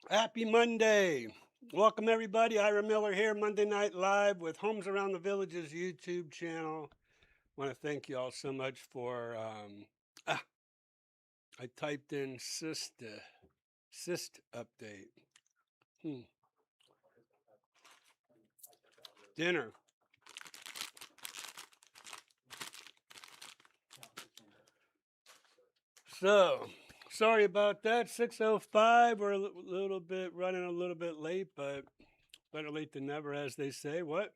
Happy Monday. Welcome, everybody. Ira Miller here, Monday Night Live with Homes Around the Villages YouTube channel. Want to thank you all so much for. Ah, I typed in cyst update. Hmm. Dinner. So, sorry about that. 6:05. We're a little bit running a little bit late, but better late than never, as they say. What?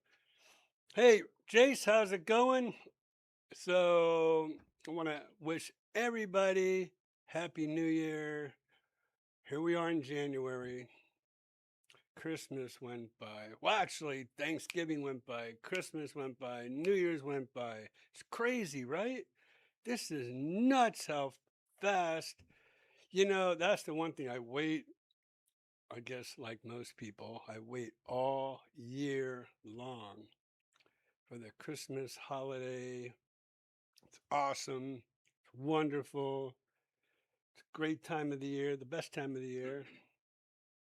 Hey, Jace, how's it going? So, I want to wish everybody Happy New Year. Here we are in January. Christmas went by. Well, actually, Thanksgiving went by. Christmas went by. New Year's went by. It's crazy, right? This is nuts how fast. That's the one thing I wait, I guess, like most people, I wait all year long for the Christmas holiday. It's awesome. It's wonderful. It's a great time of the year, the best time of the year,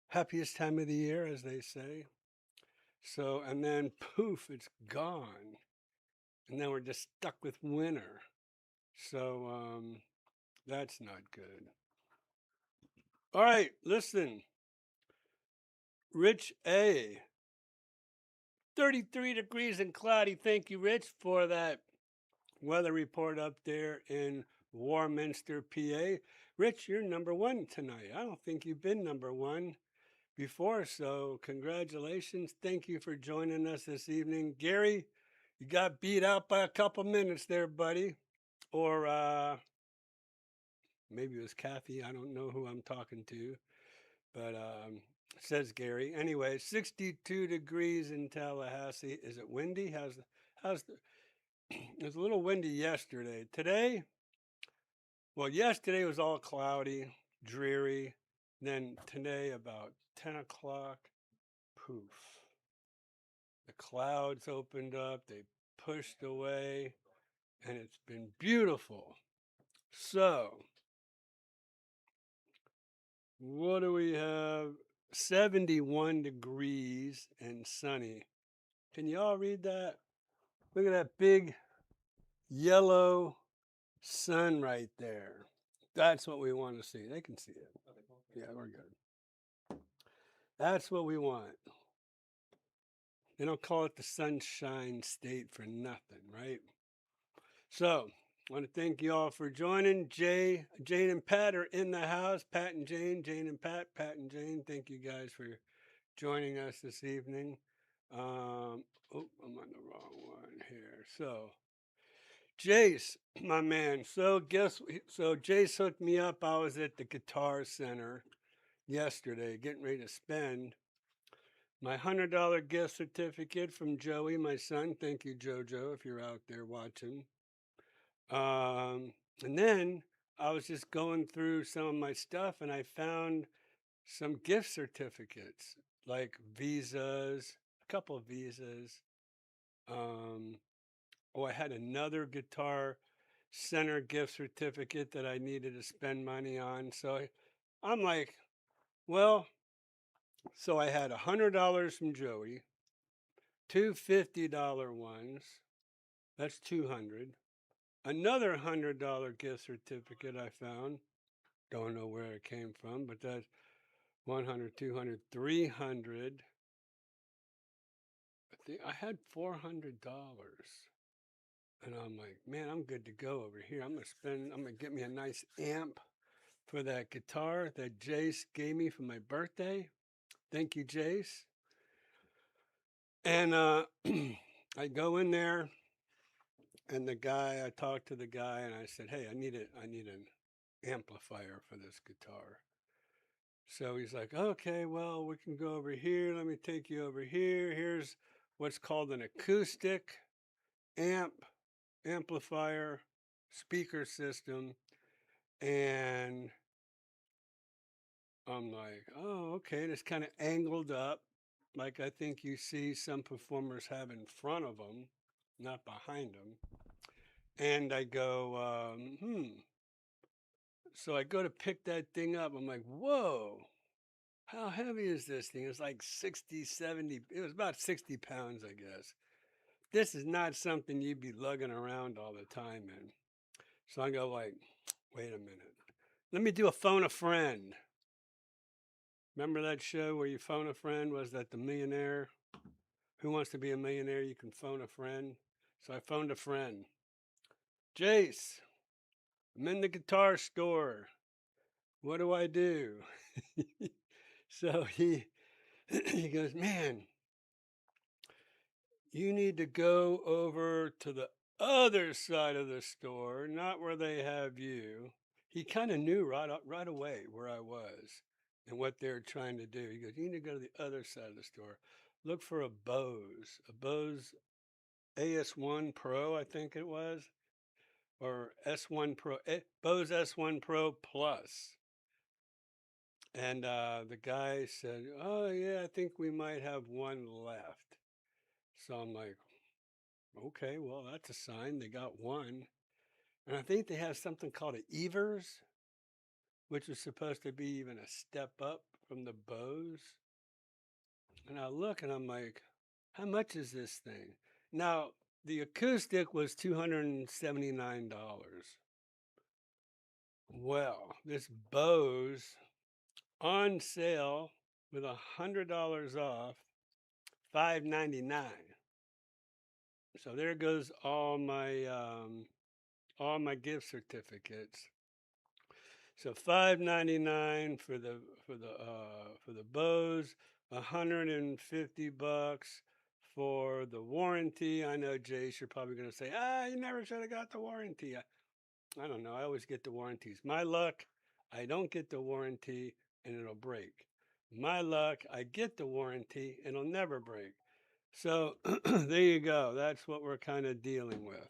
happiest time of the year, as they say. So, and then poof, it's gone. And then we're just stuck with winter. So, that's not good. All right, listen. Rich A. 33 degrees and cloudy. Thank you, Rich, for that weather report up there in Warminster, PA. Rich, you're number one tonight. I don't think you've been number one before, so congratulations. Thank you for joining us this evening. Gary, you got beat out by a couple minutes there, buddy. Or maybe it was Kathy. I don't know who I'm talking to, but says Gary. Anyway, 62 degrees in Tallahassee. Is it windy? How's the it was a little windy yesterday. Today, well, yesterday was all cloudy, dreary. Then today, about 10 o'clock, poof. The clouds opened up, they pushed away, and it's been beautiful. So, what do we have? 71 degrees and sunny. Can you all read that? Look at that big yellow sun right there. That's what we want to see. They can see it. Yeah, we're good. That's what we want. They don't call it the Sunshine State for nothing, right? So, I want to thank you all for joining. Jane, and Pat are in the house. Pat and Jane and Pat and Jane. Thank you guys for joining us this evening. I'm on the wrong one here. So, Jace, my man. So Jace hooked me up. I was at the Guitar Center yesterday, getting ready to spend my $100 gift certificate from Joey, my son. Thank you, Jojo, if you're out there watching. And then I was just going through some of my stuff and I found some gift certificates, like visas, a couple of visas. Um, oh, I had another Guitar Center gift certificate that I needed to spend money on. So I'm like, well, so I had $100 from Joey, two $50 ones. That's 200. Another $100 gift certificate I found. Don't know where it came from, but that's 100, 200, 300. I think I had $400. And I'm like, man, I'm good to go over here. I'm gonna get me a nice amp for that guitar that Jace gave me for my birthday. Thank you, Jace. And I go in there and I talked to the guy and I said, hey, I need an amplifier for this guitar. So he's like, okay, well, we can go over here. Let me take you over here. Here's what's called an acoustic amplifier, speaker system. And I'm like, oh, okay. And it's kind of angled up, like I think you see some performers have in front of them, not behind them. And I go, So I go to pick that thing up. I'm like, whoa, how heavy is this thing? It's like 60, 70. It was about 60 pounds, I guess. This is not something you'd be lugging around all the time in. So I go like, wait a minute. Let me do a phone a friend. Remember that show where you phone a friend? Was that the millionaire? Who wants to be a millionaire? You can phone a friend. So I phoned a friend. Jace, I'm in the guitar store. What do I do? So he goes, man, you need to go over to the other side of the store, not where they have you. He kind of knew right away where I was and what they were trying to do. He goes, you need to go to the other side of the store. Look for a Bose AS1 Pro, I think it was, or S1 Pro, Bose S1 Pro Plus. And the guy said, oh, yeah, I think we might have one left. So I'm like, okay, well, that's a sign. They got one. And I think they have something called an Evers, which is supposed to be even a step up from the Bose. And I look and I'm like, how much is this thing? Now, the acoustic was $279. Well, this Bose on sale with $100 off, $599. So there goes all my gift certificates. So $599 for the Bose, $150 for the warranty. I know, Jace, you're probably going to say, you never should have got the warranty. I don't know. I always get the warranties. My luck, I don't get the warranty and it'll break. My luck, I get the warranty and it'll never break. So there you go. That's what we're kind of dealing with.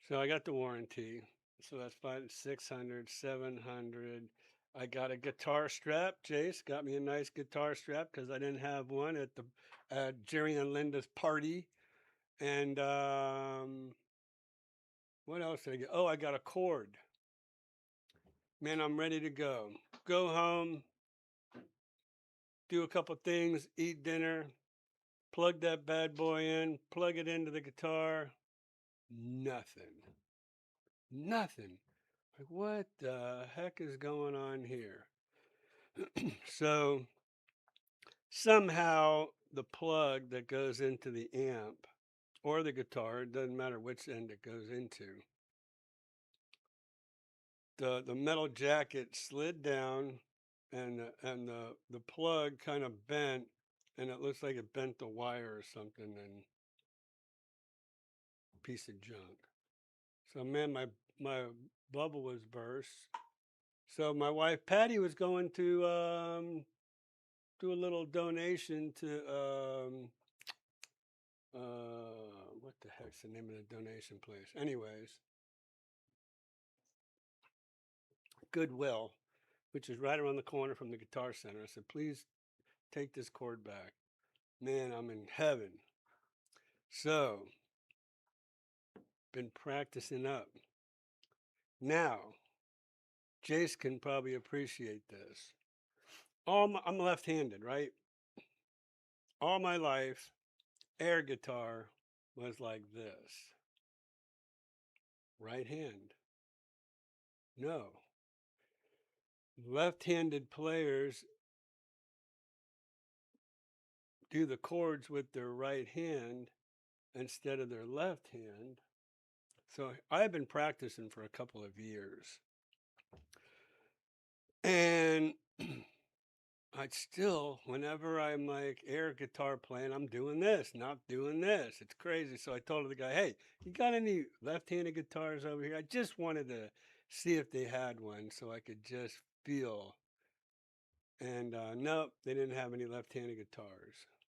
So I got the warranty. So that's 600, 700. I got a guitar strap. Jace got me a nice guitar strap because I didn't have one at the Jerry and Linda's party. And what else did I get? Oh, I got a cord. Man, I'm ready to go. Go home, do a couple things, eat dinner, plug that bad boy in, plug it into the guitar. Nothing. Nothing. Like, what the heck is going on here? So somehow the plug that goes into the amp or the guitar, it doesn't matter which end it goes into, the metal jacket slid down and the plug kind of bent, and it looks like it bent the wire or something, and piece of junk. So man, my bubble was burst. So my wife Patty was going to do a little donation to what the heck's the name of the donation place? Anyways, Goodwill, which is right around the corner from the Guitar Center. I said, please take this cord back. Man, I'm in heaven. So, been practicing up. Now, Jace can probably appreciate this. I'm left-handed, right? All my life, air guitar was like this. Right hand. No. Left-handed players do the chords with their right hand instead of their left hand. So I've been practicing for a couple of years. And I still, whenever I'm like air guitar playing, I'm doing this, not doing this. It's crazy. So I told the guy, hey, you got any left-handed guitars over here? I just wanted to see if they had one so I could just feel. And nope, they didn't have any left-handed guitars.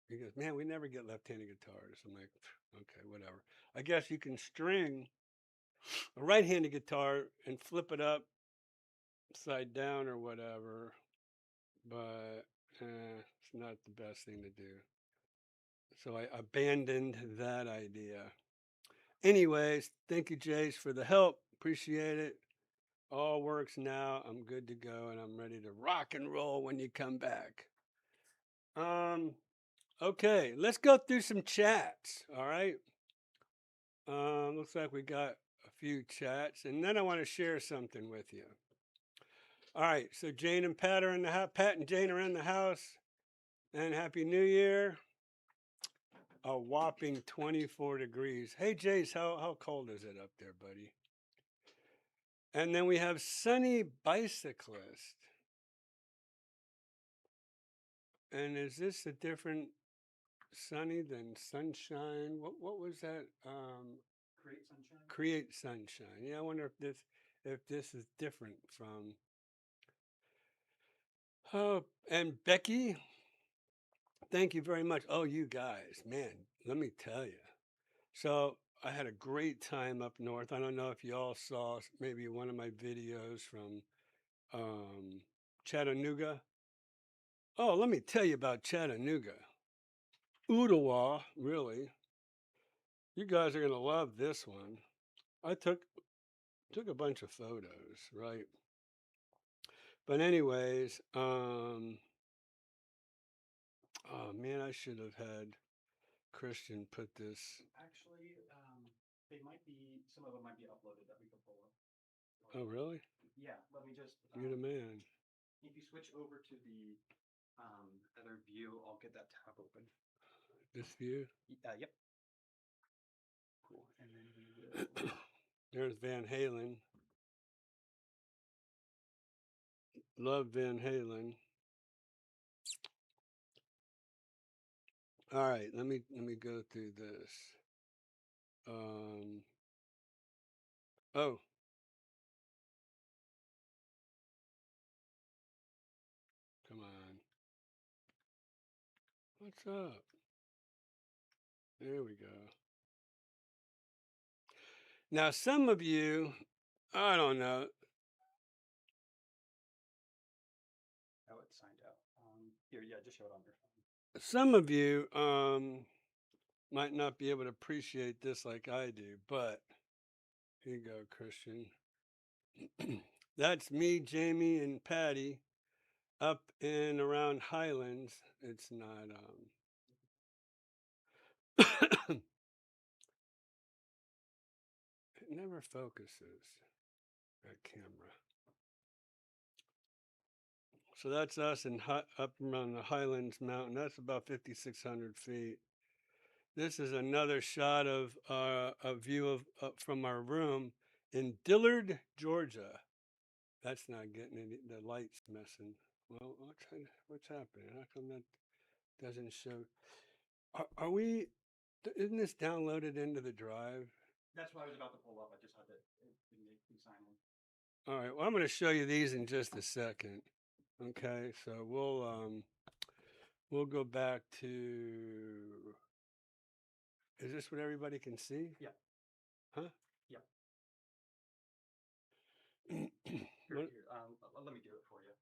He goes, man, we never get left-handed guitars. I'm like, okay, whatever. I guess you can string a right-handed guitar and flip it upside down or whatever, but it's not the best thing to do. So I abandoned that idea. Anyways, thank you, Jace, for the help. Appreciate it. All works now. I'm good to go, and I'm ready to rock and roll when you come back. Um, okay, let's go through some chats. All right. Looks like we got a few chats, and then I want to share something with you. All right, so Jane and Pat are in the house. Pat and Jane are in the house, and Happy New Year. A whopping 24 degrees. Hey, Jace, how cold is it up there, buddy? And then we have Sunny Bicyclist. And is this a different Sunny than Sunshine? What was that? Create Sunshine. Create Sunshine. Yeah, I wonder if this is different from. Oh, and Becky, thank you very much. Oh, you guys, man, let me tell you. So I had a great time up north. I don't know if you all saw maybe one of my videos from Chattanooga. Oh, let me tell you about Chattanooga. Ottawa, really. You guys are gonna love this one. I took a bunch of photos, right? But anyways, oh man, I should have had Christian put this. Actually, they might be. Some of them might be uploaded that we could pull up. Oh really? Yeah. Let me just. You're the man. If you switch over to the other view, I'll get that tab open. This view. Yep. Cool. And then we will. There's Van Halen. Love Van Halen. All right, let me go through this. Oh. Come on. What's up? There we go. Now, some of you, I don't know. Oh, it's signed out. Here, yeah, just show it on your phone. Some of you might not be able to appreciate this like I do, but here you go, Christian. That's me, Jamie, and Patty up in around Highlands. It's not. It never focuses that camera. So that's us up around the Highlands Mountain. That's about 5,600 feet. This is another shot of a view of from our room in Dillard, Georgia. That's not getting any. The light's messing. Well, what's happening? How come that doesn't show? Are we? Isn't this downloaded into the drive? That's what I was about to pull up. I just had to sign in. All right. Well, I'm going to show you these in just a second. Okay. So we'll go back to. Is this what everybody can see? Yeah. Huh? Yeah. Here, let me do it for you.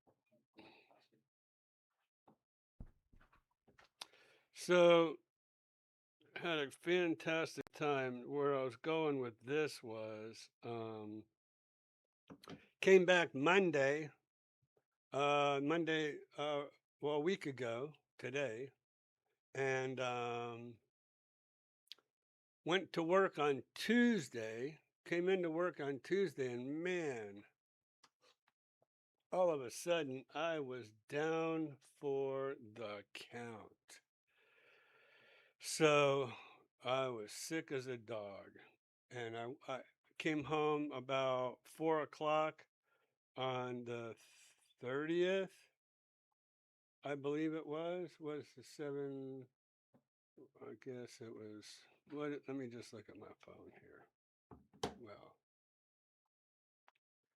So, had a fantastic time. Where I was going with this was came back Monday. Monday, well, a week ago today, and went to work on Tuesday. Came into work on Tuesday, and man, all of a sudden I was down for the count. So I was sick as a dog, and I came home about 4 o'clock on the 30th, I believe it was the 7. I guess it was. Let me just look at my phone here. Well,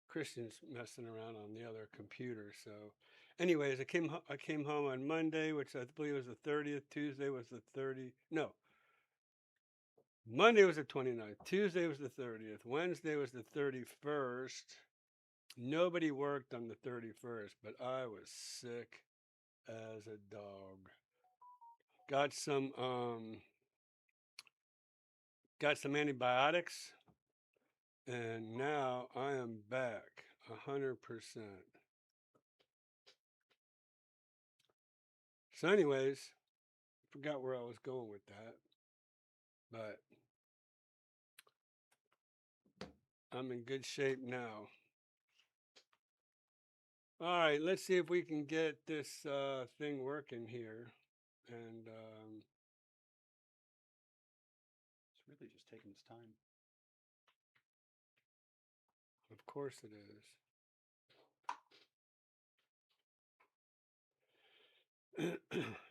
Christian's messing around on the other computer. So, anyways, I came home on Monday, which I believe was the 30th. Tuesday was the 30. No, Monday was the 29th. Tuesday was the 30th. Wednesday was the 31st. Nobody worked on the 31st, but I was sick as a dog. Got some antibiotics, and now I am back. 100%. So anyways, forgot where I was going with that, but I'm in good shape now. All right, let's see if we can get this thing working here. And It's really just taking its time. of course it is.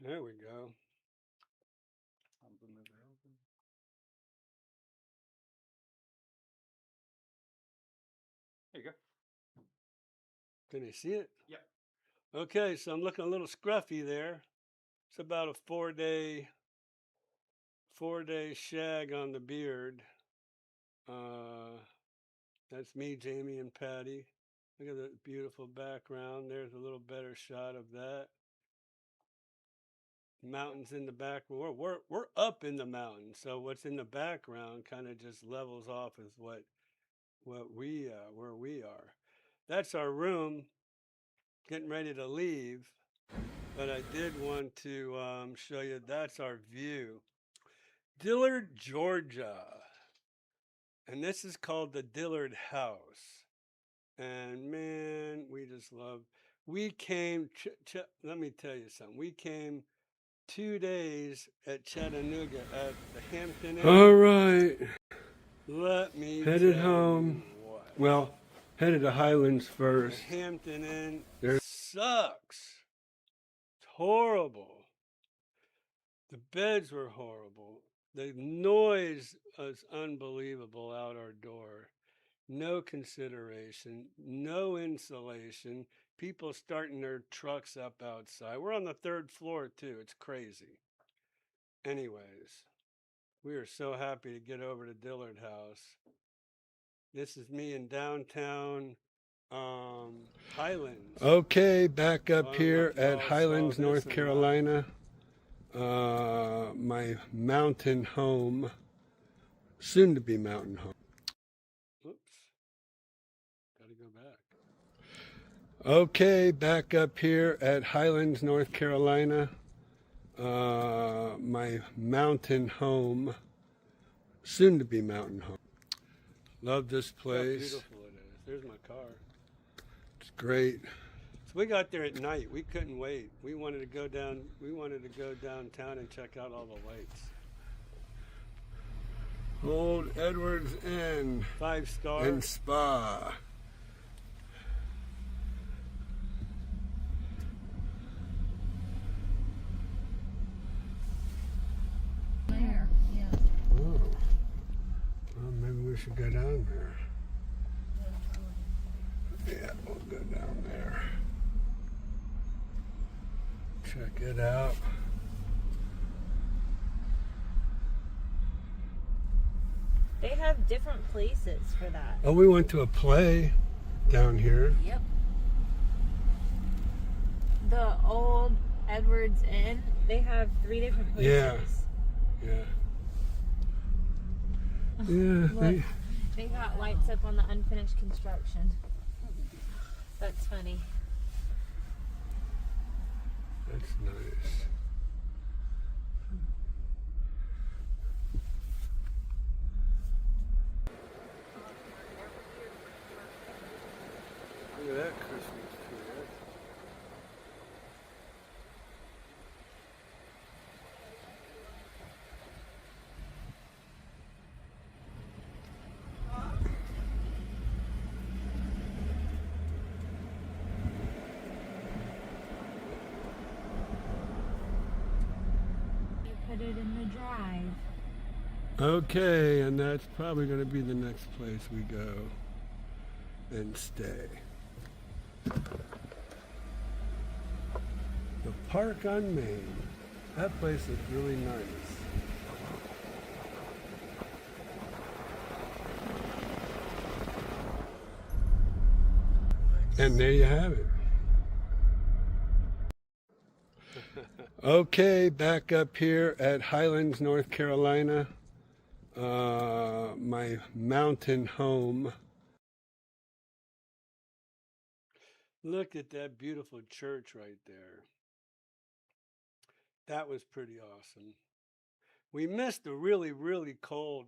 There we go. I'll move it over. There you go. Can you see it? Yep. Okay, so I'm looking a little scruffy there. It's about a four-day shag on the beard. That's me, Jamie, and Patty. Look at the beautiful background. There's a little better shot of that. Mountains in the back. We're up in the mountains, so what's in the background kind of just levels off with what we where we are. That's our room. Getting ready to leave, but I did want to show you. That's our view. Dillard, Georgia. And this is called the Dillard House. And man, we just love. We came, let me tell you something. We came 2 days at Chattanooga at the Hampton Inn. All right. Let me headed home. What. Well, headed to Highlands first. The Hampton Inn sucks. It's horrible. The beds were horrible. The noise was unbelievable out our door. No consideration, no insulation. People starting their trucks up outside. We're on the 3rd floor too. It's crazy. Anyways, we are so happy to get over to Dillard House. This is me in downtown Highlands. Okay, back up here at Highlands, North Carolina. My mountain home, soon to be mountain home. Oops, gotta go back. Okay, back up here at Highlands, North Carolina. My mountain home, soon to be mountain home. Love this place. How beautiful it is. There's my car. It's great. So we got there at night. We couldn't wait. We wanted to go down. We wanted to go downtown and check out all the lights. Old Edwards Inn, 5-star and spa. There, yeah. Oh, well, maybe we should go down there. Yeah, we'll go down there. Check it out. They have different places for that. Oh, we went to a play down here. Yep. The old Edwards Inn, they have 3 different places. Yeah. Yeah. Look, they got lights up on the unfinished construction. That's funny. That's nice. Look at that Christmas tree. You put it in the drive. Okay, and that's probably going to be the next place we go and stay. The Park on Main. That place is really nice. And there you have it. Okay, back up here at Highlands, North Carolina. My mountain home. Look at that beautiful church right there. That was pretty awesome. We missed the really, really cold.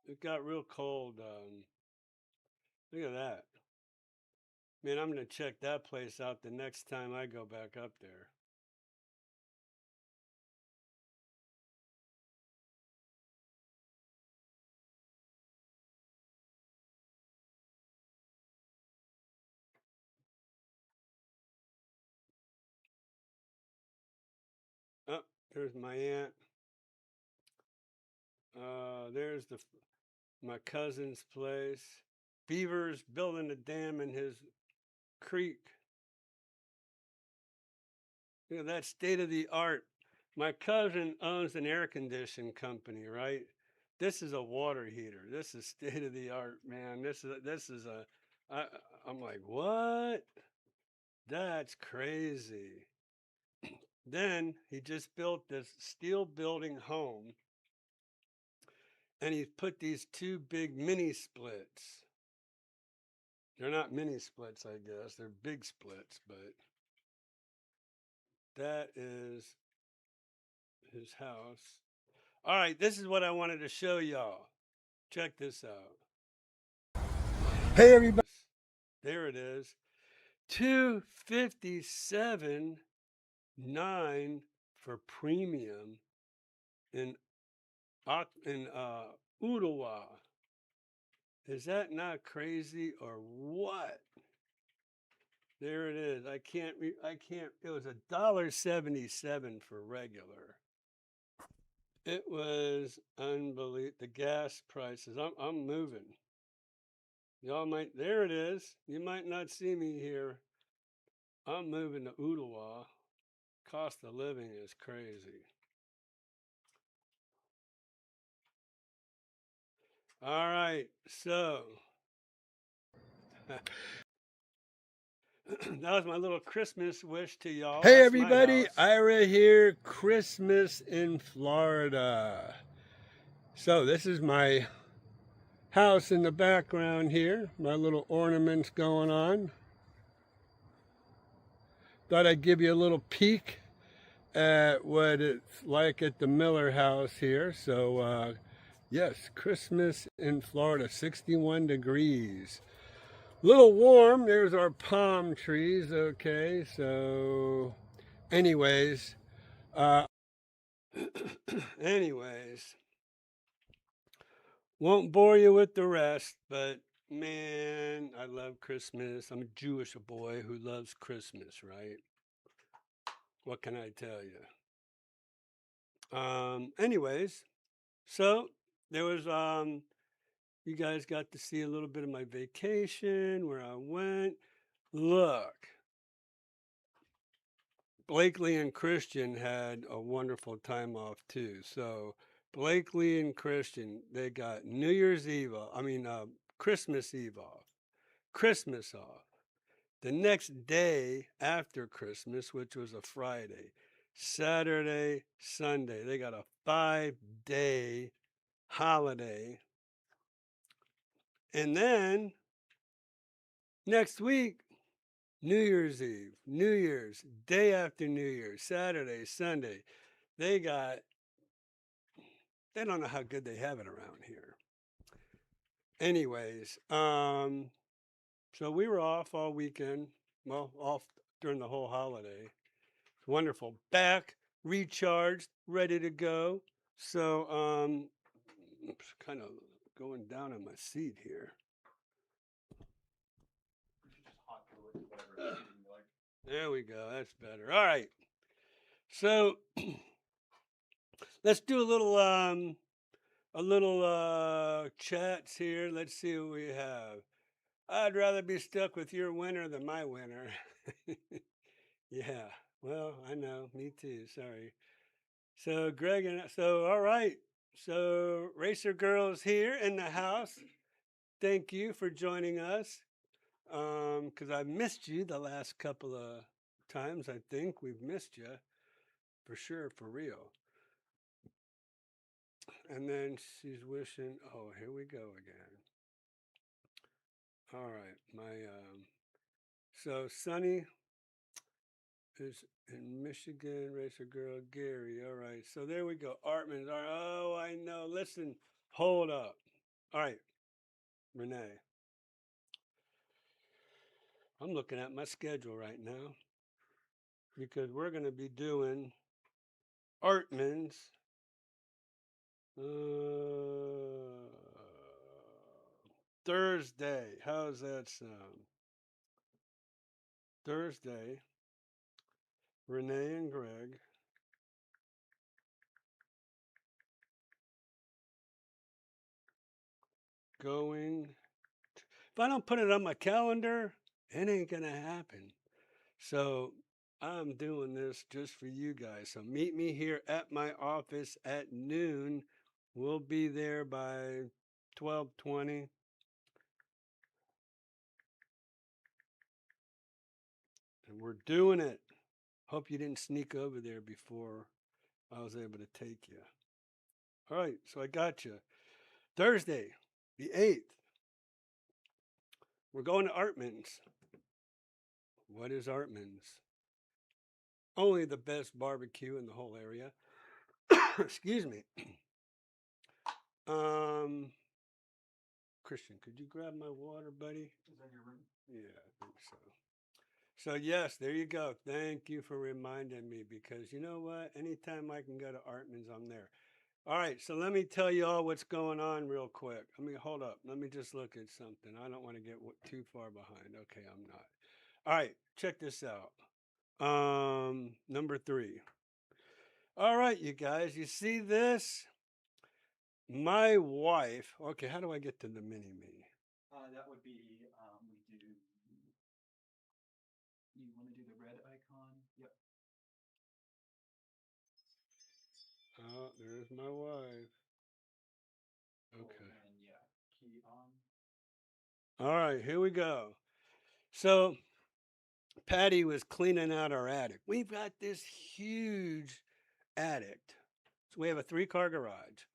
It got real cold. Look at that. Man, I'm going to check that place out the next time I go back up there. Oh, there's my aunt. There's my cousin's place. Beavers building a dam in his creek. Look at that state of the art. My cousin owns an air conditioning company, right? This is a water heater. This is state of the art, man. I, I'm like, what? That's crazy. Then he just built this steel building home, and he's put these two big mini splits. They're not mini splits, I guess. They're big splits, but that is his house. All right, this is what I wanted to show y'all. Check this out. Hey everybody. There it is. 257.9 for premium in Ottawa. Is that not crazy or what? There it is. I can't. It was $1.77 for regular. It was unbelievable. The gas prices. I'm moving. Y'all might. There it is. You might not see me here. I'm moving to Ottawa. Cost of living is crazy. All right, so that was my little Christmas wish to y'all. Hey That's everybody, my house. Ira here, Christmas in Florida. So this is my house in the background here, my little ornaments going on. Thought I'd give you a little peek at what it's like at the Miller house here. So yes, Christmas in Florida, 61 degrees. A little warm, there's our palm trees, okay, so anyways, Anyways, won't bore you with the rest, but man, I love Christmas. I'm a Jewish boy who loves Christmas, right? What can I tell you? Anyways, so there was you guys got to see a little bit of my vacation, where I went. Look, Blakely and Christian had a wonderful time off too. So Blakely and Christian, they got New Year's Eve off. Christmas Eve off, Christmas off. The next day after Christmas, which was a Friday, Saturday, Sunday, they got a 5-day holiday. And then next week, New Year's Eve, New Year's, day after New Year's, Saturday, Sunday. They don't know how good they have it around here. Anyways, so we were off all weekend. Well, off during the whole holiday. It's wonderful. Back, recharged, ready to go. So, kind of going down on my seat here. There we go. That's better. All right. So let's do a little chats here. Let's see what we have. I'd rather be stuck with your winner than my winner. Yeah. Well, I know. Me too. Sorry. So Greg all right. So Racer Girl's here in the house. Thank you for joining us. Because I missed you the last couple of times. I think we've missed you for sure, for real. And then she's wishing. Oh, here we go again. All right, my So Sunny is in Michigan, racer girl Gary. All right. So there we go. Artman's. All right. Oh, I know. Listen, hold up. All right, Renee. I'm looking at my schedule right now because we're going to be doing Artman's Thursday. How's that sound? Thursday, Renee and Greg going. If I don't put it on my calendar, it ain't going to happen. So I'm doing this just for you guys. So meet me here at my office at noon. We'll be there by 12:20. And we're doing it. Hope you didn't sneak over there before I was able to take you. All right, so I got you. Thursday, the 8th. We're going to Artman's. What is Artman's? Only the best barbecue in the whole area. Excuse me. Christian, could you grab my water, buddy? Is that your room? Yeah, I think so. So yes, there you go. Thank you for reminding me because you know what? Anytime I can go to Artman's, I'm there. All right, so let me tell you all what's going on real quick. Hold up. Let me just look at something. I don't want to get too far behind. Okay, I'm not. All right, check this out. Number 3. All right, you guys, you see this? My wife. Okay, how do I get to the mini me? That would be, we do, you want to do the red icon? Yep. Oh, there's my wife. Okay. And yeah, key on. All right, here we go. So Patty was cleaning out our attic. We've got this huge attic. So we have a 3-car garage.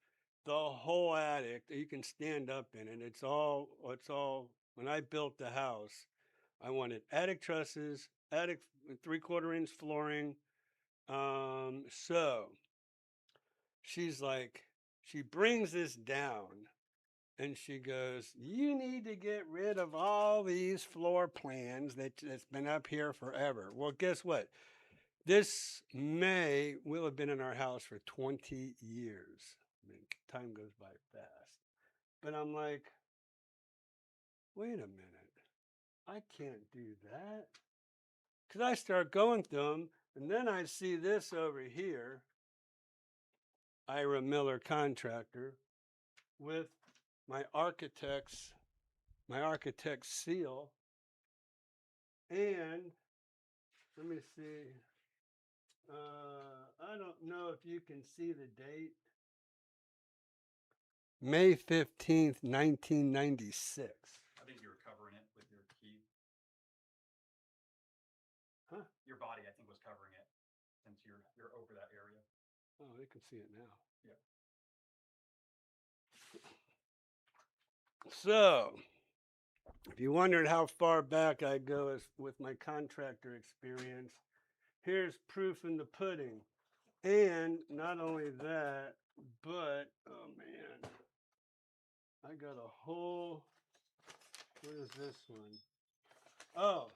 The whole attic, you can stand up in it. It's all, when I built the house, I wanted attic trusses, attic 3/4 inch flooring. So she's like, she brings this down and she goes, "You need to get rid of all these floor plans that's been up here forever." Well, guess what? This May will have been in our house for 20 years. I mean, time goes by fast. But I'm like, wait a minute. I can't do that. Because I start going through them, and then I see this over here, Ira Miller contractor, with my architect's seal. And let me see. I don't know if you can see the date. May 15th, 1996. I think you were covering it with your key. Huh? Your body, I think, was covering it since you're over that area. Oh, they can see it now. Yeah. So, if you wondered how far back I go with my contractor experience, here's proof in the pudding. And not only that, but, oh man, I got a whole, what is this one? Oh,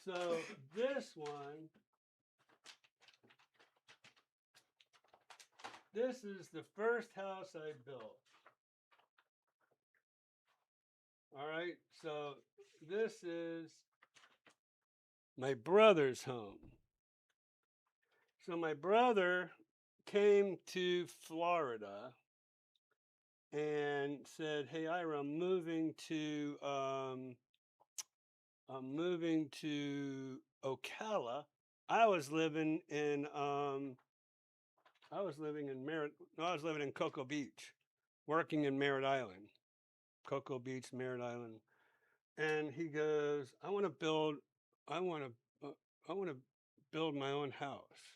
so this one, this is the first house I built. All right, so this is my brother's home. So my brother came to Florida and said, "Hey, Ira, I'm moving to Ocala." I was living in Cocoa Beach, working in Merritt Island, Cocoa Beach, Merritt Island. And he goes, I want to build my own house,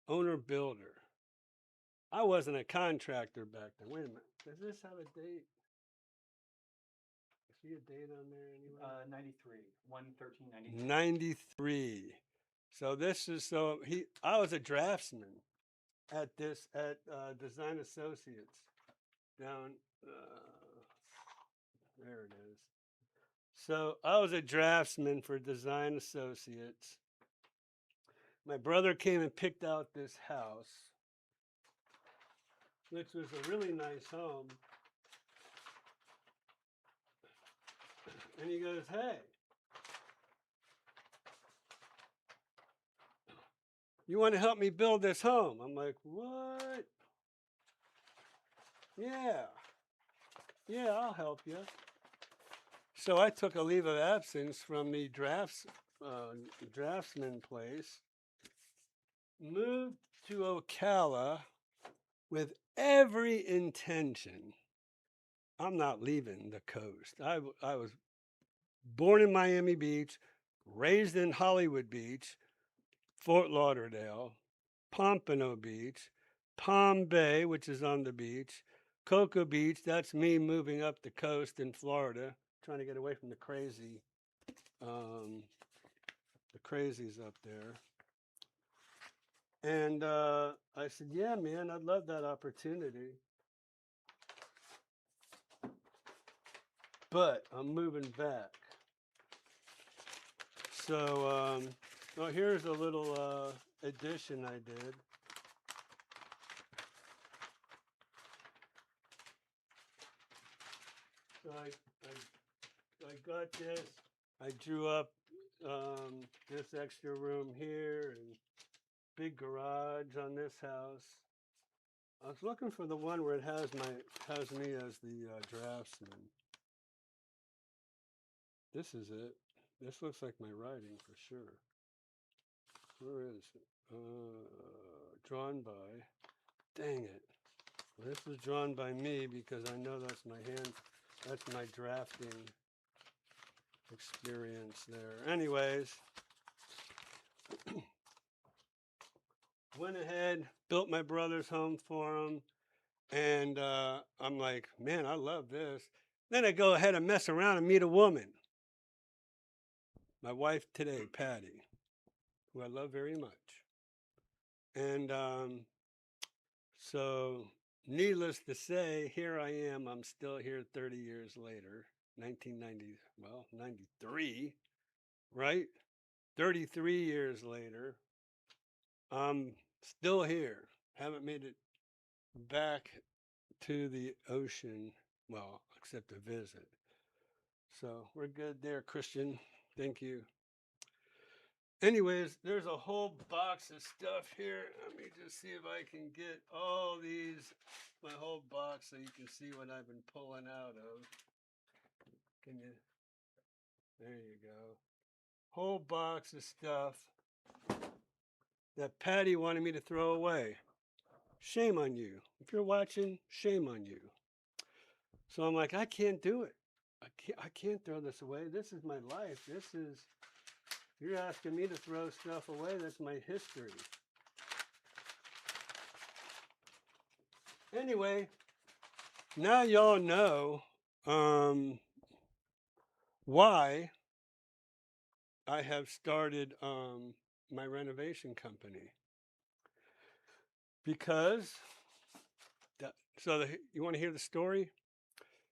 owner builder. I wasn't a contractor back then. Wait a minute. Does this have a date? see a date on there anyway? 93, 1/13/93. 93. So this is I was a draftsman at Design Associates down there it is. So I was a draftsman for Design Associates. My brother came and picked out this house, which was a really nice home. And he goes, "Hey, you want to help me build this home?" I'm like, "What? Yeah. Yeah, I'll help you." So I took a leave of absence from the draftsman place, moved to Ocala with every intention. I'm not leaving the coast. I was born in Miami Beach, raised in Hollywood Beach, Fort Lauderdale, Pompano Beach, Palm Bay, which is on the beach, Cocoa Beach. That's me moving up the coast in Florida, trying to get away from the crazies up there. And I said, "Yeah, man, I'd love that opportunity, but I'm moving back." So, well, here's a little addition I did. So I got this. I drew up this extra room here and big garage on this house. I was looking for the one where it has me as the draftsman. This is it. This looks like my writing for sure. Where is it? Drawn by. Dang it. Well, this was drawn by me because I know that's my hand. That's my drafting experience there. Anyways, went ahead, built my brother's home for him, and I'm like, "Man, I love this." Then I go ahead and mess around and meet a woman. My wife today, Patty, who I love very much. And so, needless to say, here I am. I'm still here 30 years later, 1990, well, 93, right? 33 years later, I'm still here. Haven't made it back to the ocean, well, except to visit. So we're good there, Christian. Thank you. Anyways, there's a whole box of stuff here. Let me just see if I can get all these, my whole box, so you can see what I've been pulling out of. Can you? There you go. Whole box of stuff that Patty wanted me to throw away. Shame on you. If you're watching, shame on you. So I'm like, I can't do it. I can't throw this away. This is my life. You're asking me to throw stuff away. That's my history. Anyway, now y'all know why I have started my renovation company. Because, you want to hear the story?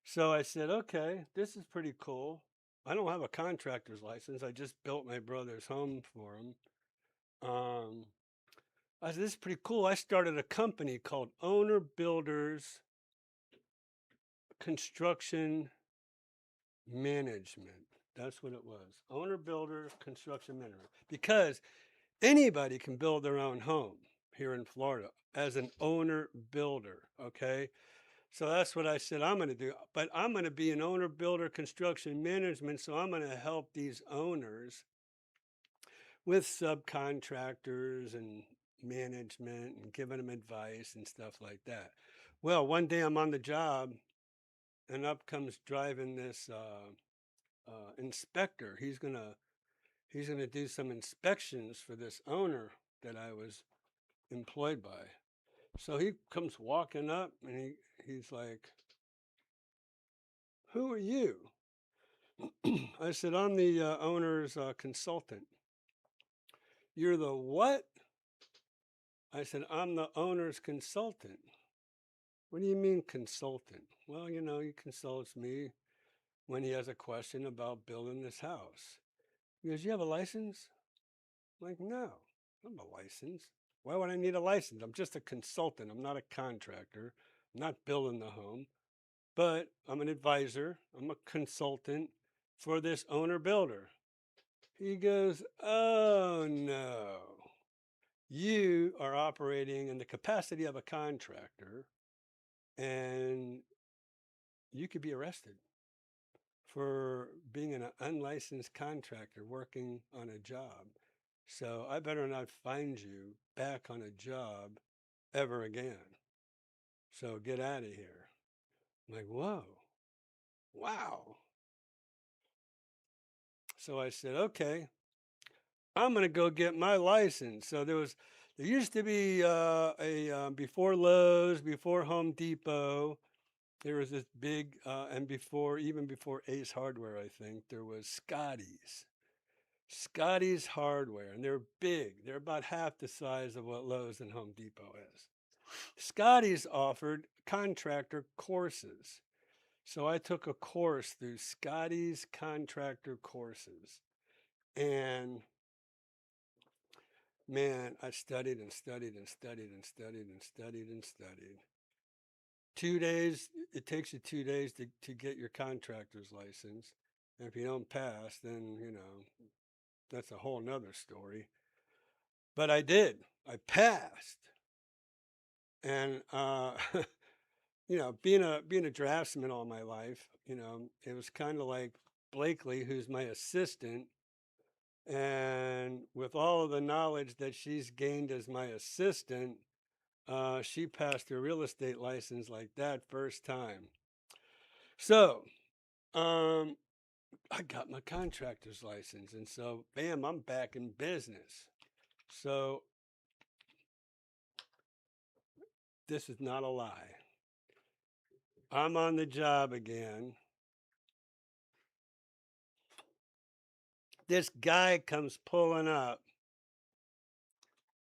So I said, okay, this is pretty cool. I don't have a contractor's license. I just built my brother's home for him. I said, this is pretty cool. I started a company called Owner Builders Construction Management. That's what it was. Owner Builder Construction Management. Because anybody can build their own home here in Florida as an owner builder, okay? So that's what I said I'm going to do. But I'm going to be an owner builder construction management, so I'm going to help these owners with subcontractors and management and giving them advice and stuff like that. Well, one day I'm on the job and up comes driving this inspector. He's gonna do some inspections for this owner that I was employed by. So he comes walking up and he's like, "Who are you?" I said, I'm the owner's consultant. You're the what? I said, I'm the owner's consultant. What do you mean consultant? Well, he consults me when he has a question about building this house. He goes, you have a license? I'm like, no, I don't have a license. Why would I need a license? I'm just a consultant. I'm not a contractor. I'm not building the home, but I'm an advisor. I'm a consultant for this owner builder. He goes, oh no. You are operating in the capacity of a contractor and you could be arrested for being an unlicensed contractor working on a job. So I better not find you back on a job ever again. So get out of here. I'm like, whoa, wow. So I said, okay, I'm going to go get my license. So there used to be before Lowe's, before Home Depot, there was this big, and even before Ace Hardware, I think, there was Scotty's Hardware, and they're big. They're about half the size of what Lowe's and Home Depot is. Scotty's offered contractor courses. So I took a course through Scotty's contractor courses. And man, I studied and studied and studied and studied and studied and studied. 2 days, it takes you 2 days to get your contractor's license. And if you don't pass, then, that's a whole nother story. But I did. I passed. And, being a draftsman all my life, it was kind of like Blakely, who's my assistant. And with all of the knowledge that she's gained as my assistant, she passed her real estate license like that first time. So, I got my contractor's license. And so, bam, I'm back in business. So, this is not a lie. I'm on the job again. This guy comes pulling up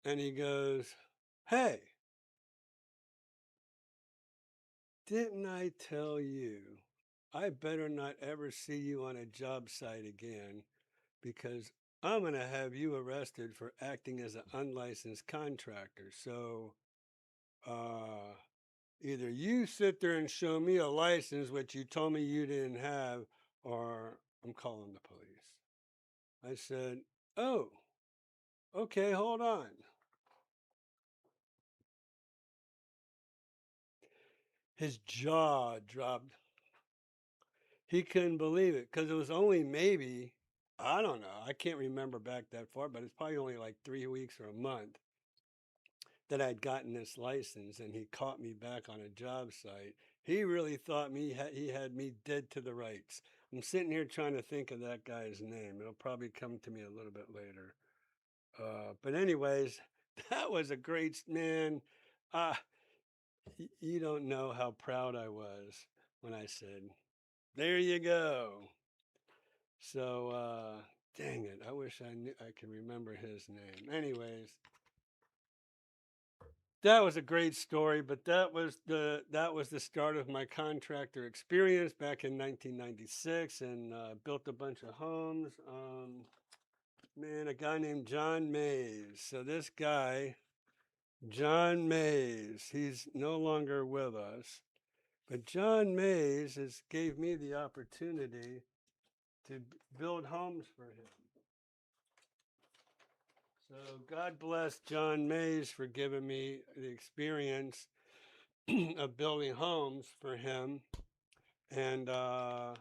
and he goes, hey, didn't I tell you I better not ever see you on a job site again because I'm going to have you arrested for acting as an unlicensed contractor. So either you sit there and show me a license, which you told me you didn't have, or I'm calling the police. I said, oh, okay, hold on. His jaw dropped. He couldn't believe it because it was only maybe, I don't know, I can't remember back that far, but it's probably only like 3 weeks or a month that I'd gotten this license, and he caught me back on a job site. He really thought he had me dead to the rights. I'm sitting here trying to think of that guy's name. It'll probably come to me a little bit later. But anyways, that was a great, man. Uh, you don't know how proud I was when I said, there you go. So, dang it, I wish I could remember his name. Anyways, that was a great story, but that was the start of my contractor experience back in 1996, and built a bunch of homes. Man, a guy named John Mays. So this guy, John Mays, he's no longer with us, but John Mays gave me the opportunity to build homes for him. So God bless John Mays for giving me the experience of building homes for him. And so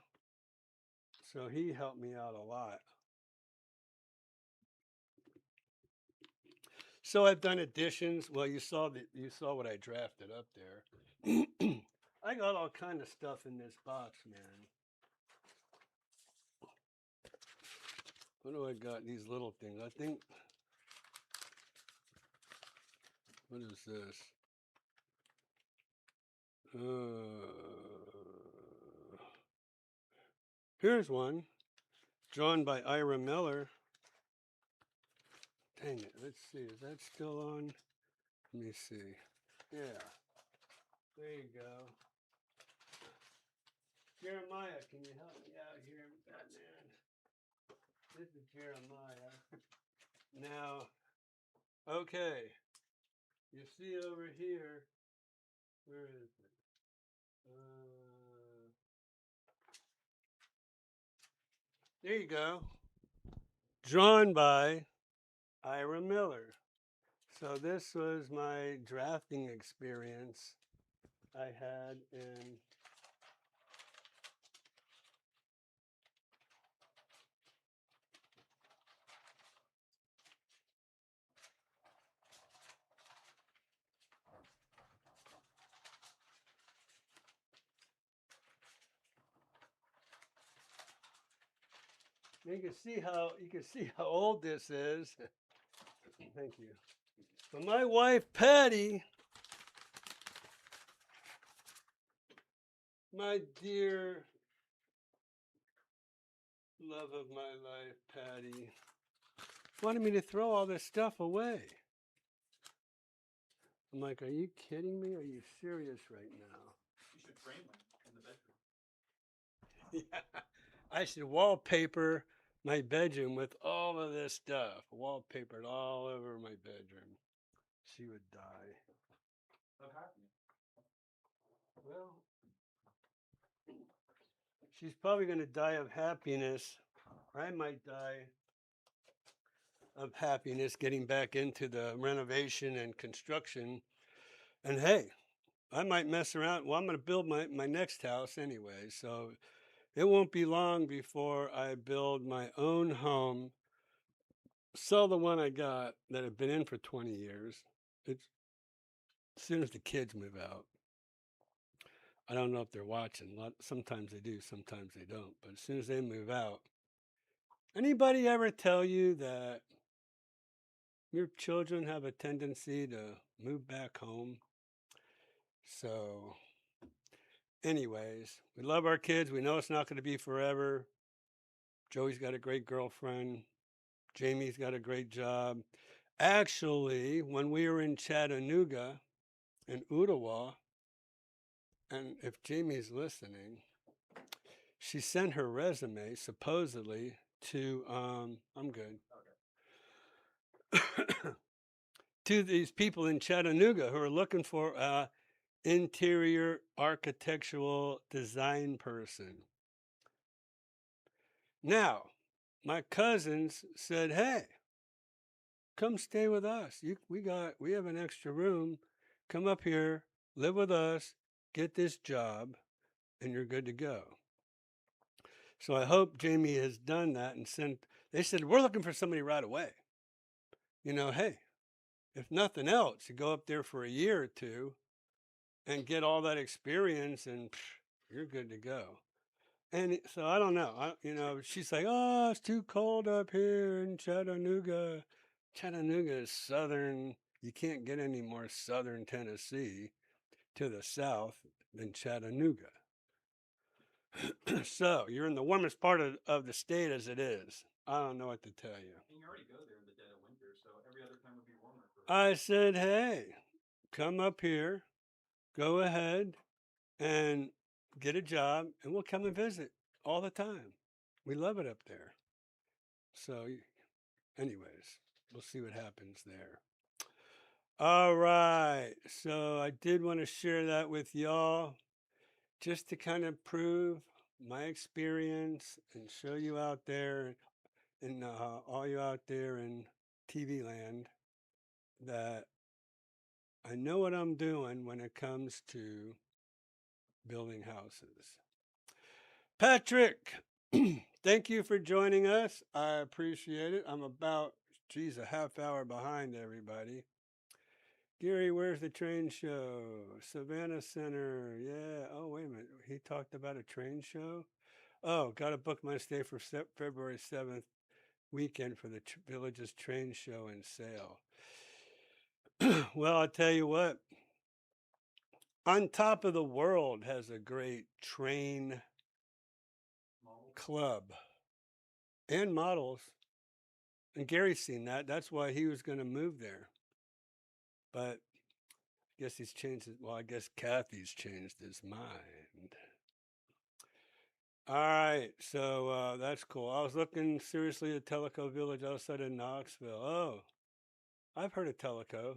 he helped me out a lot. So I've done additions. Well, you saw what I drafted up there. I got all kind of stuff in this box, man. What do I got? These little things. I think. What is this? Here's one drawn by Ira Miller. Dang it, let's see, is that still on? Let me see. Yeah, there you go. Jeremiah, can you help me out here, Batman? This is Jeremiah. Now, okay, you see over here, where is it? There you go. Drawn by Ira Miller. So this was my drafting experience I had in you can see how old this is. Thank you. But my wife Patty, my dear love of my life, Patty, wanted me to throw all this stuff away. I'm like, are you kidding me? Are you serious right now? You should frame them in the bedroom. Yeah. I should wallpaper my bedroom with all of this stuff. Wallpapered all over my bedroom. She would die. Of happiness. Well, she's probably going to die of happiness. I might die of happiness getting back into the renovation and construction. And hey, I might mess around. Well, I'm going to build my next house anyway. So it won't be long before I build my own home, sell the one I got that I've been in for 20 years. It's as soon as the kids move out. I don't know if they're watching. Sometimes they do, sometimes they don't. But as soon as they move out, anybody ever tell you that your children have a tendency to move back home? So, anyways, we love our kids. We know it's not going to be forever. Joey's got a great girlfriend. Jamie's got a great job. Actually, when we were in Chattanooga and Ottawa, and if Jamie's listening, she sent her resume supposedly to I'm good. Okay. To these people in Chattanooga who are looking for a interior architectural design person. Now, my cousins said, "Hey, come stay with us. We have an extra room. Come up here, live with us, get this job, and you're good to go." So I hope Jamie has done that and sent. They said, "We're looking for somebody right away." Hey, if nothing else, you go up there for a year or two and get all that experience, and you're good to go. And so I don't know. She's like, "Oh, it's too cold up here in Chattanooga." Chattanooga is southern. You can't get any more southern Tennessee to the south than Chattanooga. So you're in the warmest part of the state as it is. I don't know what to tell you. And you already go there in the dead of winter, so every other time would be warmer. I said, "Hey, come up here, go ahead and get a job, and we'll come and visit all the time. We love it up there." So, anyways, we'll see what happens there. All right. So I did want to share that with y'all just to kind of prove my experience and show you out there and all you out there in TV land that I know what I'm doing when it comes to building houses. Patrick, thank you for joining us. I appreciate it. I'm about, a half hour behind everybody. Gary, where's the train show? Savannah Center. Yeah. Oh, wait a minute. He talked about a train show? Oh, got to book my stay for February 7th weekend for the Village's train show and sale. Well, I'll tell you what. On Top of the World has a great train club and models. And Gary's seen that. That's why he was going to move there. But I guess he's changed his, well, I guess Kathy's changed his mind. All right, so that's cool. I was looking seriously at Tellico Village outside of Knoxville. Oh, I've heard of Tellico.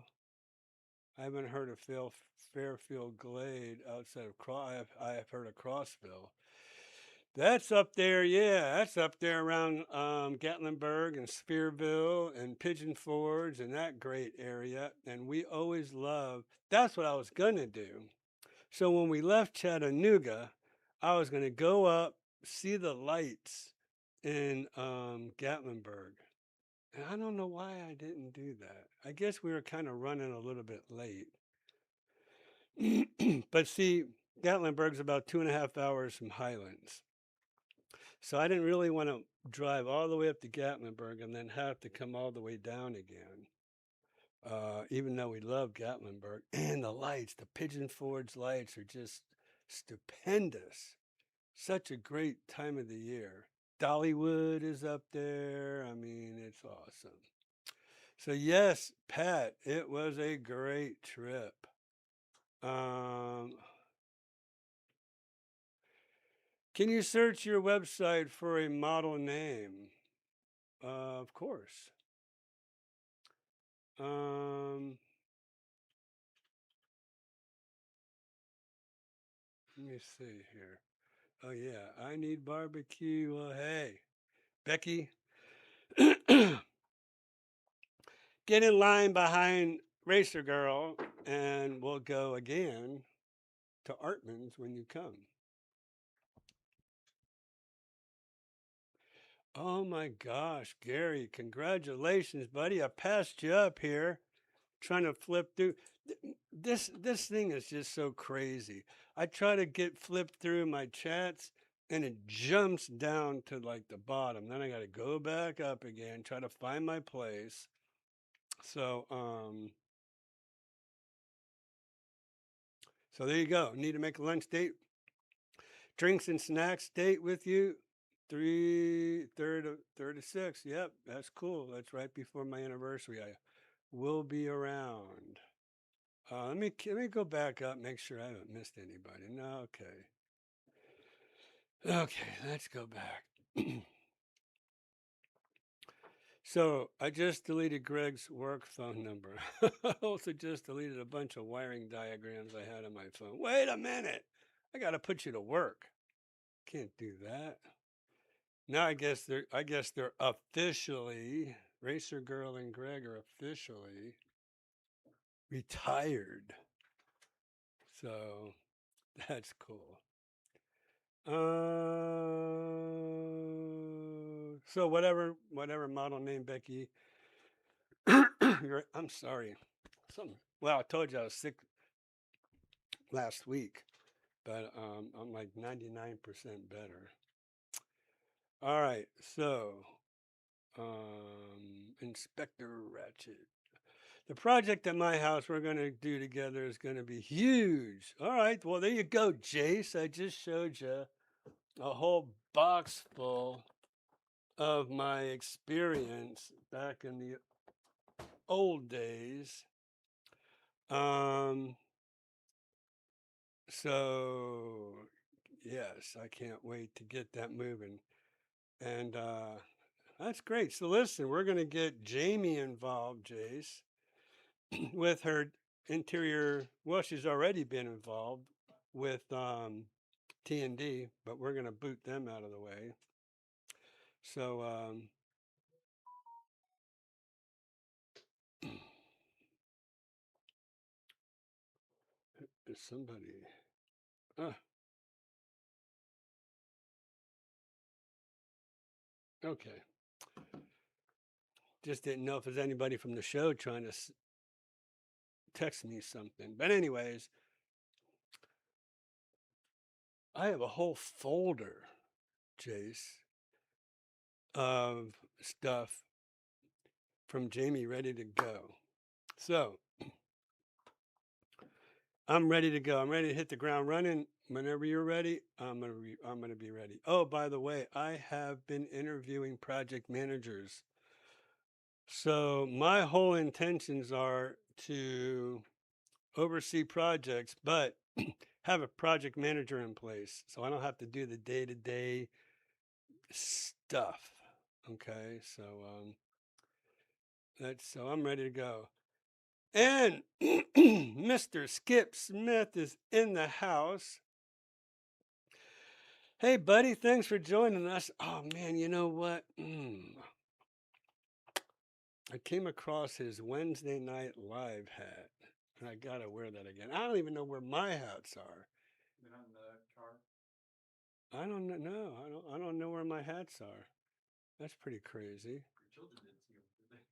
I haven't heard of Fairfield Glade outside of I have heard of Crossville. That's up there, yeah. That's up there around Gatlinburg and Spearville and Pigeon Forge and that great area. And we always love, that's what I was going to do. So when we left Chattanooga, I was going to go up, see the lights in Gatlinburg. And I don't know why I didn't do that. I guess we were kind of running a little bit late. But see, Gatlinburg's about 2.5 hours from Highlands. So I didn't really want to drive all the way up to Gatlinburg and then have to come all the way down again. Even though we love Gatlinburg. And the lights, the Pigeon Forge lights are just stupendous. Such a great time of the year. Dollywood is up there. I mean, it's awesome. So yes, Pat, it was a great trip. Can you search your website for a model name? Of course. Let me see here. Oh yeah, I need barbecue. Well, hey, Becky, get in line behind Racer Girl, and we'll go again to Artman's when you come. Oh my gosh, Gary, congratulations, buddy. I passed you up here trying to flip through. This thing is just so crazy. I try to get flipped through my chats and it jumps down to like the bottom. Then I got to go back up again, try to find my place. So so there you go. Need to make a lunch date. Drinks and snacks date with you. 3/3 of 6. Yep, that's cool. That's right before my anniversary. I will be around. Let me go back up, make sure I haven't missed anybody. No, okay. Okay, let's go back. So I just deleted Greg's work phone number. I also just deleted a bunch of wiring diagrams I had on my phone. Wait a minute. I got to put you to work. Can't do that. Now I guess they're officially, Racer Girl and Greg are officially retired. So that's cool. So whatever model name, Becky. I'm sorry. Well, I told you I was sick last week, but I'm like 99% better. All right, so Inspector Ratchet. The project at my house we're going to do together is going to be huge. All right, well, there you go, Jace. I just showed you a whole box full of my experience back in the old days. So yes, I can't wait to get that moving. And that's great. So listen, we're going to get Jamie involved, Jace, with her interior. Well, she's already been involved with T&D, but we're going to boot them out of the way. So there's somebody. Okay. Just didn't know if there's anybody from the show trying to text me something. But anyways, I have a whole folder, Jace, of stuff from Jamie ready to go. So I'm ready to go. I'm ready to hit the ground running. whenever you're ready, I'm gonna be ready. Oh, by the way, I have been interviewing project managers. So my whole intentions are to oversee projects, but have a project manager in place so I don't have to do the day-to-day stuff. Okay, so so I'm ready to go. And Mr. Skip Smith is in the house. Hey, buddy, thanks for joining us. Oh man, you know what? I came across his Wednesday Night Live hat, and I gotta wear that again. I don't even know where my hats are. Been on the car. I don't know. No, I don't know where my hats are. That's pretty crazy. Your children didn't see them, did they?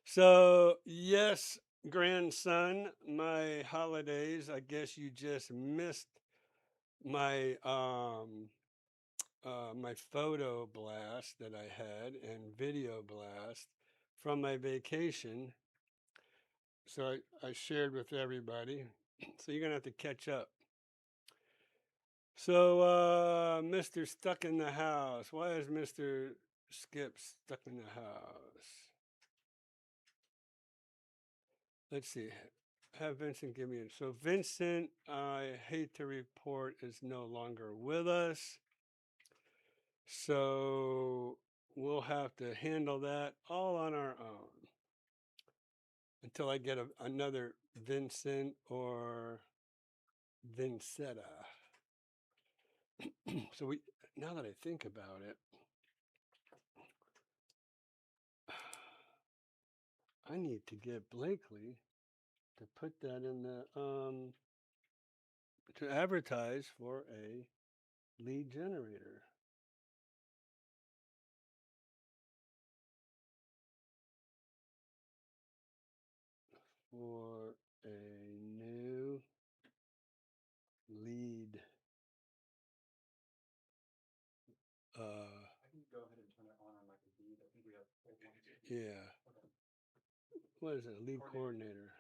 So yes, grandson, my holidays. I guess you just missed my my photo blast that I had and video blast from my vacation. So I shared with everybody. So you're gonna have to catch up. So Mr. Stuck in the House. Why is Mr. Skip stuck in the house? Let's see. Have Vincent give me it. So Vincent, I hate to report, is no longer with us. So we'll have to handle that all on our own until I get another Vincent or Vincetta. So now that I think about it, I need to get Blakely to put that in the to advertise for a lead generator. For a new lead. I can go ahead and turn it on my computer. I think we have old ones. Yeah. Okay. What is it? Lead coordinator.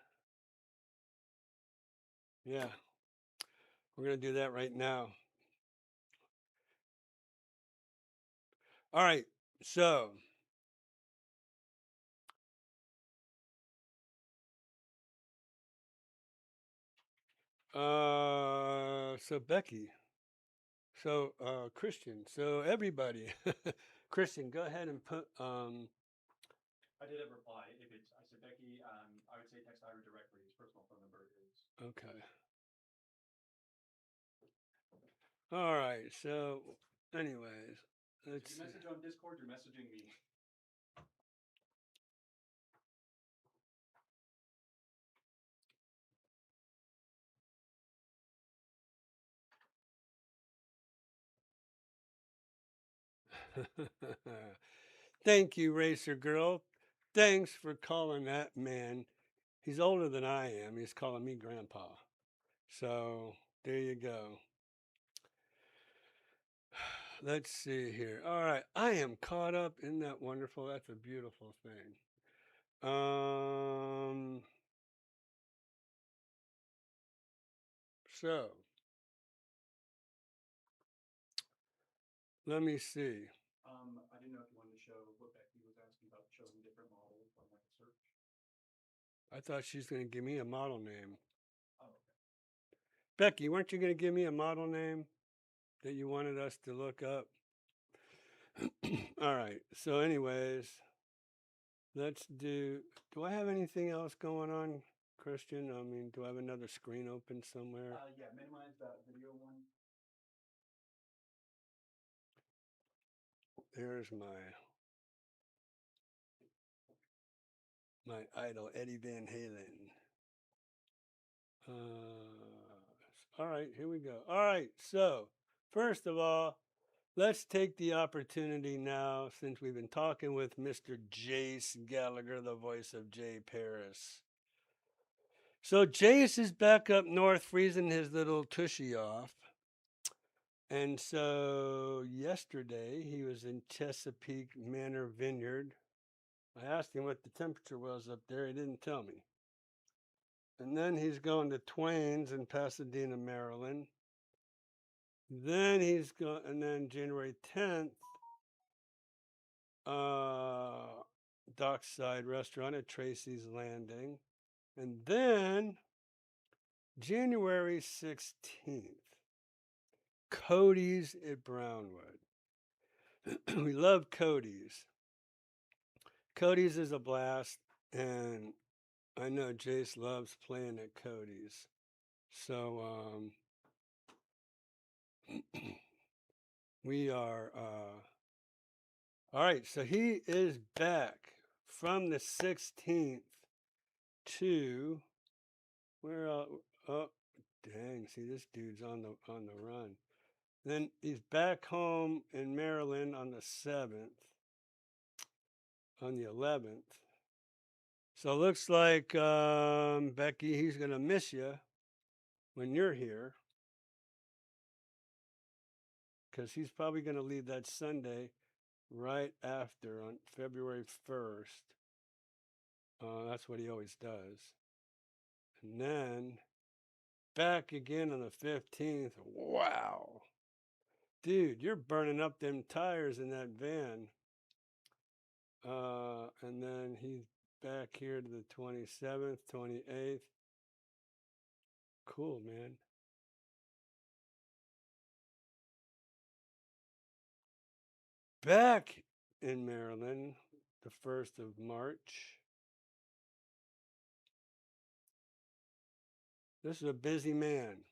Yeah. We're going to do that right now. All right. So Becky. So Christian. So everybody. Christian, go ahead and put I did a reply. If it's, I said, Becky, I would say text Ira directly. His personal phone number is. okay. All right. So anyways, If you message on Discord, you're messaging me. Thank you, Racer Girl. Thanks for calling that man. He's older than I am. He's calling me Grandpa. So there you go. Let's see here. All right. I am caught up. Isn't that wonderful? That's a beautiful thing. So let me see. I didn't know if you wanted to show what Becky was asking about, showing different models on like a search. I thought she's going to give me a model name. Oh, okay. Becky, weren't you going to give me a model name that you wanted us to look up? All right. So, anyways, let's do. Do I have anything else going on, Christian? I mean, do I have another screen open somewhere? Yeah, minimize that video one. There's my idol, Eddie Van Halen. All right, here we go. All right, so first of all, let's take the opportunity now, since we've been talking with Mr. Jace Gallagher, the voice of Jay Paris. So Jace is back up north freezing his little tushy off. And so yesterday he was in Chesapeake Manor Vineyard. I asked him what the temperature was up there. He didn't tell me. and then he's going to Twain's in Pasadena, Maryland. Then he's going, and then January 10th, Dockside Restaurant at Tracy's Landing. And then January 16th, Cody's at Brownwood. We love Cody's. Cody's is a blast, and I know Jace loves playing at Cody's. So we are all right, so he is back from the 16th to where oh dang, see this dude's on the run. Then he's back home in Maryland on the 7th, on the 11th. So it looks like Becky, he's gonna miss you when you're here, because he's probably gonna leave that Sunday right after on February 1st. That's what he always does. And then back again on the 15th. Wow. Dude, you're burning up them tires in that van. And then he's back here to the 27th, 28th. Cool, man. Back in Maryland, the 1st of March. This is a busy man.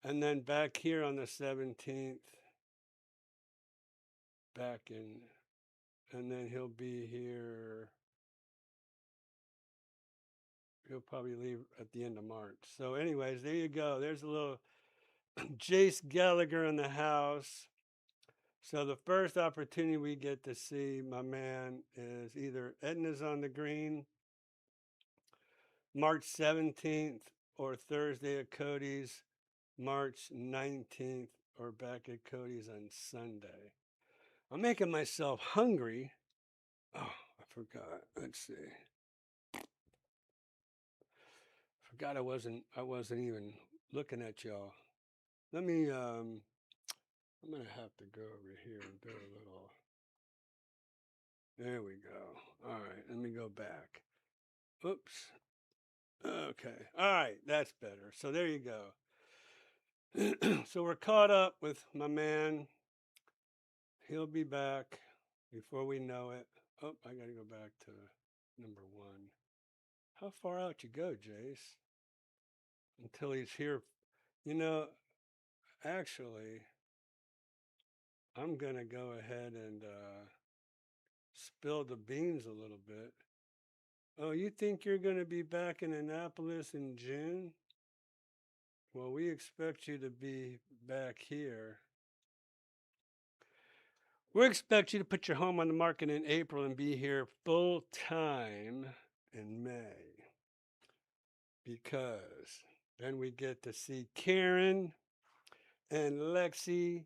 And then back here on the 17th, back in, and then he'll be here. He'll probably leave at the end of March. So anyways, there you go. There's a little Jace Gallagher in the house. So the first opportunity we get to see my man is either Edna's on the Green, March 17th, or Thursday at Cody's, March 19th, or back at Cody's on Sunday. I'm making myself hungry. Oh, I forgot. Let's see. Forgot I wasn't even looking at y'all. Let me I'm gonna have to go over here and do a little. There we go. All right, let me go back. Oops. Okay. All right, that's better. So there you go. So we're caught up with my man. He'll be back before we know it. Oh, I gotta go back to number 1. How far out you go, Jace? Until he's here. You know, actually, I'm gonna go ahead and spill the beans a little bit. Oh, you think you're gonna be back in Annapolis in June? Well, we expect you to be back here. We expect you to put your home on the market in April and be here full time in May. Because then we get to see Karen and Lexi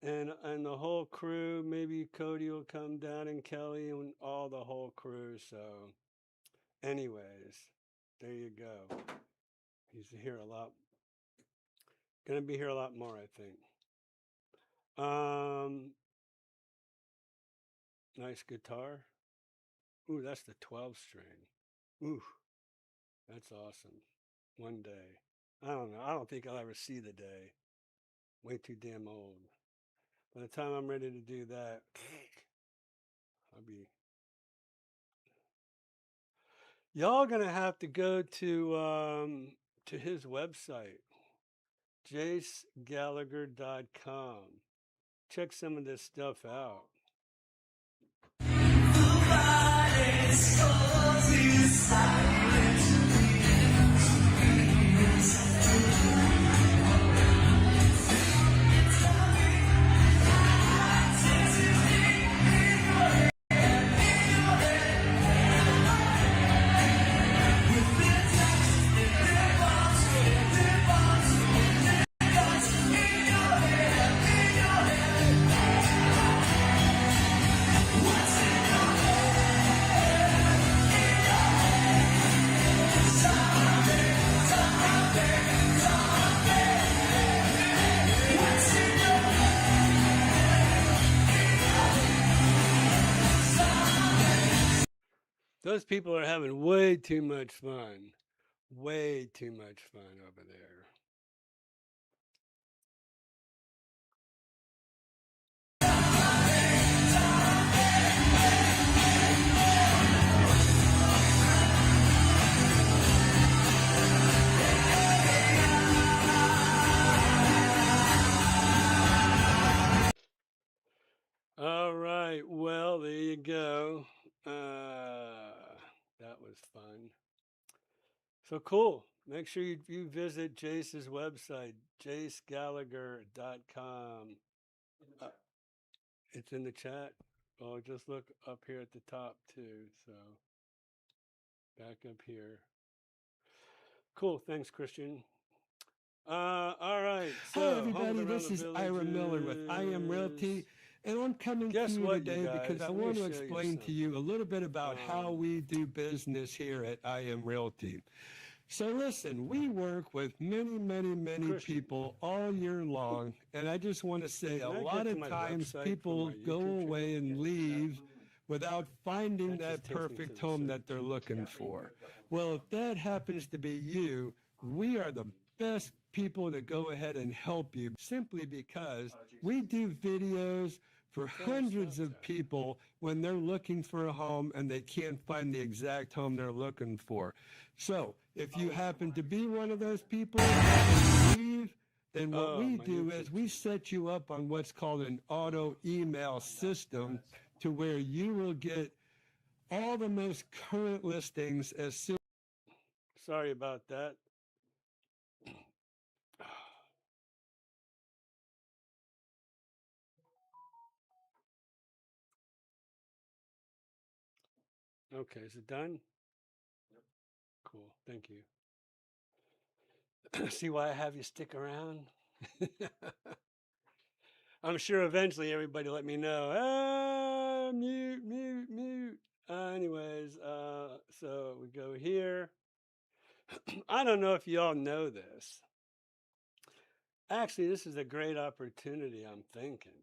and the whole crew. Maybe Cody will come down and Kelly and all the whole crew. So anyways, there you go. He's here a lot. Gonna be here a lot more, I think. Nice guitar. Ooh, that's the 12 string. Ooh, that's awesome. One day. I don't know. I don't think I'll ever see the day. Way too damn old. By the time I'm ready to do that, I'll be. Y'all gonna have to go to his website, jacegallagher.com. Check some of this stuff out. Those people are having way too much fun. Way too much fun over there. All right. Well, there you go. That was fun. So cool. Make sure you visit Jace's website, jacegallagher.com. It's in the chat. Oh, just look up here at the top too. So back up here. Cool. Thanks, Christian. All right. So, Hi, everybody. This is Ira Miller with IM Realty. And I'm coming to you today because I want to explain to you a little bit about how we do business here at IM Realty. So listen, we work with many people all year long. And I just want to say a lot of times people go away and leave without finding that perfect home that they're looking for. Well, if that happens to be you, we are the best people to go ahead and help you simply because we do videos for hundreds of people when they're looking for a home and they can't find the exact home they're looking for. So if you happen to be one of those people and leave, then what we do is we set you up on what's called an auto email system to where you will get all the most current listings as soon. Sorry about that. Okay, is it done? Yep. Cool, thank you. See why I have you stick around? I'm sure eventually everybody let me know. Mute. Anyways, so we go here. I don't know if y'all know this. Actually, this is a great opportunity, I'm thinking.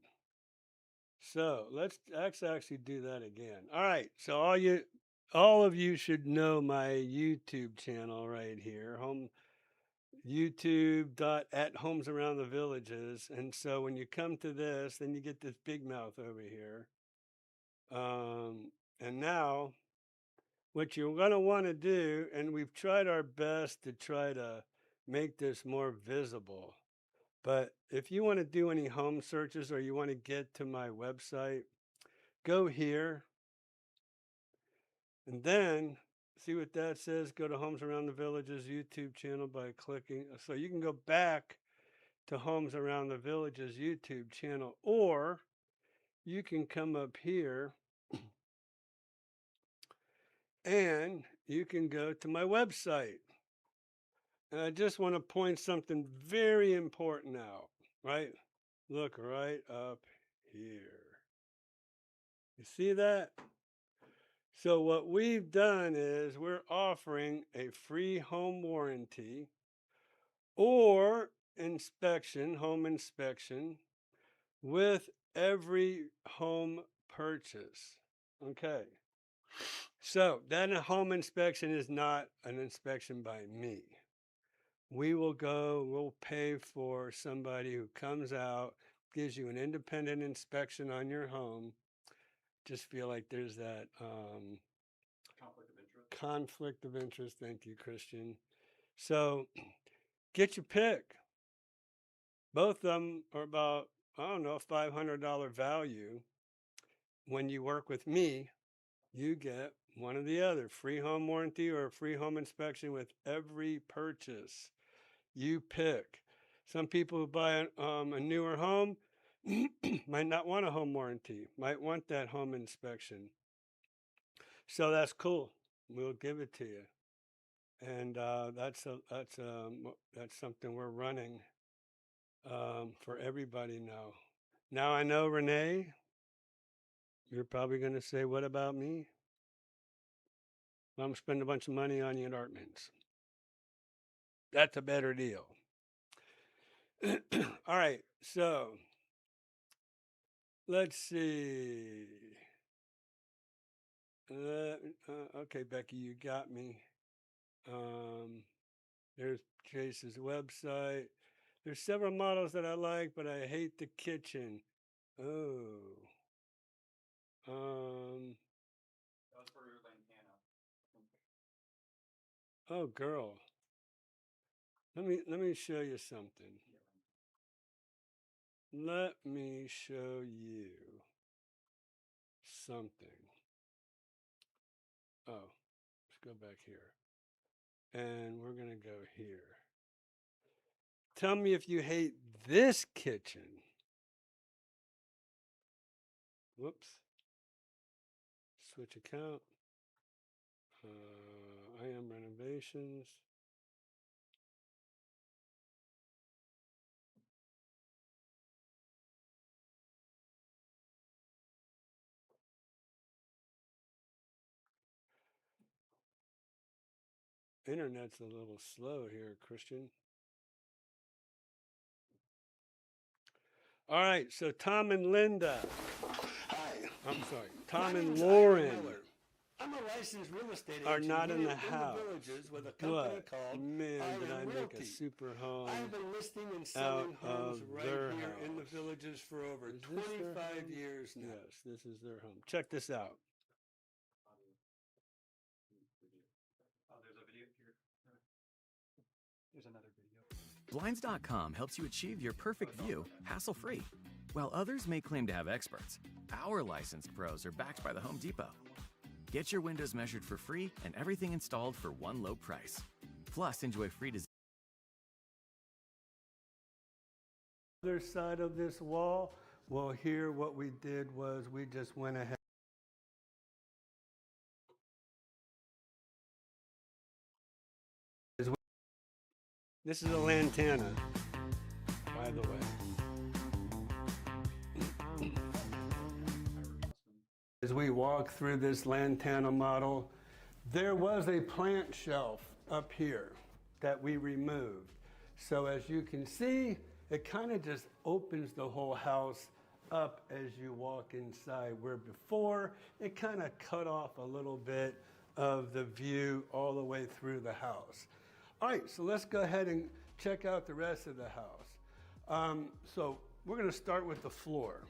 So let's actually do that again. All right. So all of you should know my YouTube channel right here, YouTube.at Homes Around the Villages. And so when you come to this, then you get this big mouth over here. And now what you're going to want to do, and we've tried our best to try to make this more visible. But if you want to do any home searches or you want to get to my website, go here. And then see what that says. Go to Homes Around the Villages YouTube channel by clicking. So you can go back to Homes Around the Villages YouTube channel, or you can come up here and you can go to my website. And I just want to point something very important out, right? Look right up here. You see that? So what we've done is we're offering a free home warranty or home inspection with every home purchase. Okay. So that home inspection is not an inspection by me. We'll pay for somebody who comes out, gives you an independent inspection on your home. Just feel like there's that conflict of interest. Thank you, Christian. So get your pick. Both of them are about, I don't know, $500 value. When you work with me, you get one or the other, free home warranty or a free home inspection with every purchase. You pick. Some people who buy a newer home might not want a home warranty, might want that home inspection. So that's cool. We'll give it to you. And that's something we're running for everybody now. Now I know, Renee, you're probably going to say, what about me? Well, I'm spending a bunch of money on the apartments. That's a better deal. All right, so let's see. Okay, Becky, you got me. There's Chase's website. There's several models that I like, but I hate the kitchen. Oh. That was for Lantana. Oh, girl. Let me show you something. Let me show you something. Oh, let's go back here. And we're going to go here. Tell me if you hate this kitchen. Whoops. Switch account. IM Renovations. Internet's a little slow here, Christian. All right, so Tom and Linda. Hi. I'm sorry, My Tom and name's Ira Lauren Miller. I'm a licensed real estate are agent not in here the house. Villages with a company But called man, did I IM make Realty. a super home I've been listing and out selling homes of right their here in the house. villages for over Is this their 25 home? years now. Yes, this is their home. Check this out. There's a video here. There's another video. Blinds.com helps you achieve your perfect view hassle-free. While others may claim to have experts, our licensed pros are backed by the Home Depot. Get your windows measured for free and everything installed for one low price. Plus, enjoy free design. Other side of this wall, well, here what we did was we just went ahead. This is a lantana, by the way. As we walk through this lantana model, there was a plant shelf up here that we removed. So as you can see, it kind of just opens the whole house up as you walk inside, where before it kind of cut off a little bit of the view all the way through the house. All right, so let's go ahead and check out the rest of the house. So we're going to start with the floor.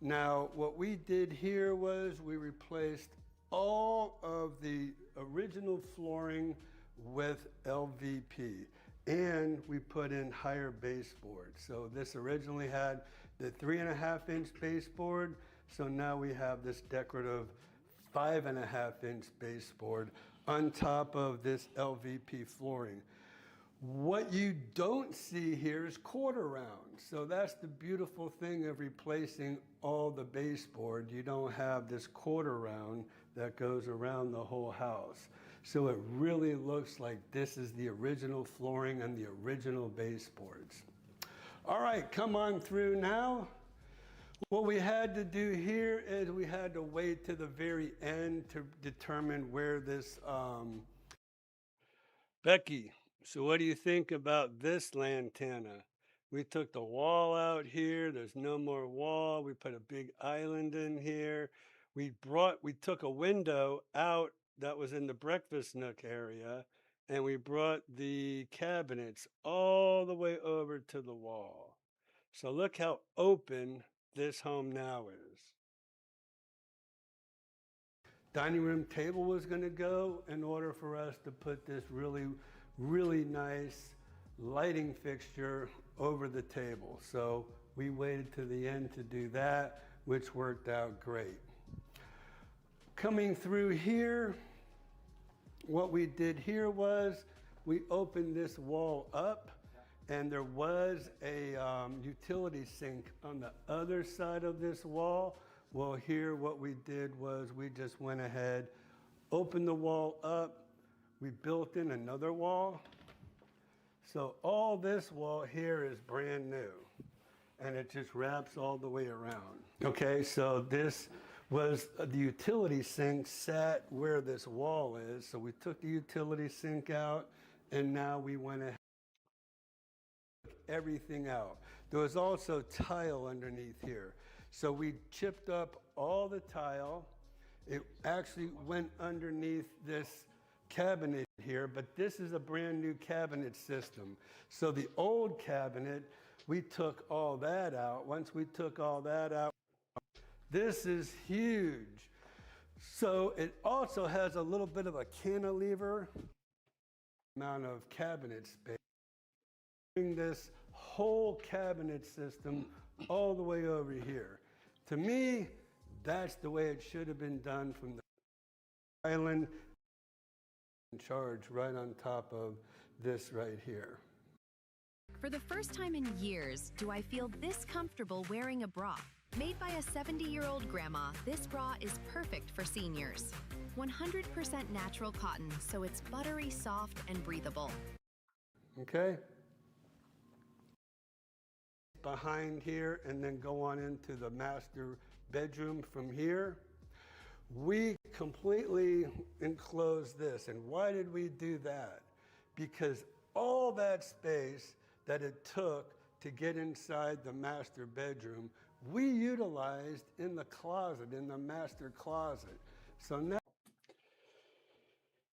Now, what we did here was we replaced all of the original flooring with LVP, and we put in higher baseboard. So this originally had the 3.5-inch baseboard, so now we have this decorative 5.5-inch baseboard on top of this LVP flooring. What you don't see here is quarter round. So that's the beautiful thing of replacing all the baseboard. You don't have this quarter round that goes around the whole house. So it really looks like this is the original flooring and the original baseboards. All right, come on through now. What we had to do here is we had to wait to the very end to determine where this, Becky, so what do you think about this lantana? We took the wall out here. There's no more wall. We put a big island in here. We took a window out that was in the breakfast nook area, and we brought the cabinets all the way over to the wall. So look how open this home now is. Dining room table was going to go in order for us to put this really nice lighting fixture over the table. So we waited to the end to do that, which worked out great. Coming through here, what we did here was we opened this wall up, and there was a utility sink on the other side of this wall. Well, here what we did was we just went ahead, opened the wall up, we built in another wall. So all this wall here is brand new, and it just wraps all the way around. Okay, so this was the utility sink sat where this wall is. So we took the utility sink out, and now we went ahead and took everything out. There was also tile underneath here. So we chipped up all the tile, It actually went underneath this cabinet here, but this is a brand new cabinet system. So the old cabinet, we took all that out. Once we took all that out, this is huge. So it also has a little bit of a cantilever amount of cabinet space. Bring this whole cabinet system all the way over here. To me, that's the way it should have been done from the island in charge right on top of this right here. For the first time in years, do I feel this comfortable wearing a bra. Made by a 70-year-old grandma, this bra is perfect for seniors. 100% natural cotton, so it's buttery soft and breathable. Okay? Behind here and then go on into the master bedroom from here. We completely enclosed this. And why did we do that? Because all that space that it took to get inside the master bedroom, we utilized in the closet, in the master closet. So now.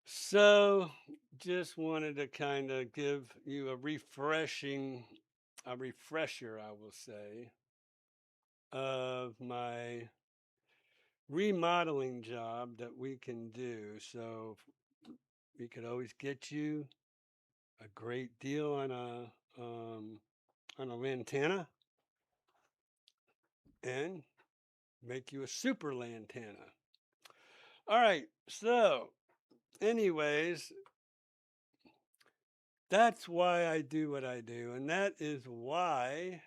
So just wanted to kind of give you a refresher, I will say, of my remodeling job that we can do. So we could always get you a great deal on a lantana and make you a super lantana. All right, so anyways, that's why I do what I do, and that is why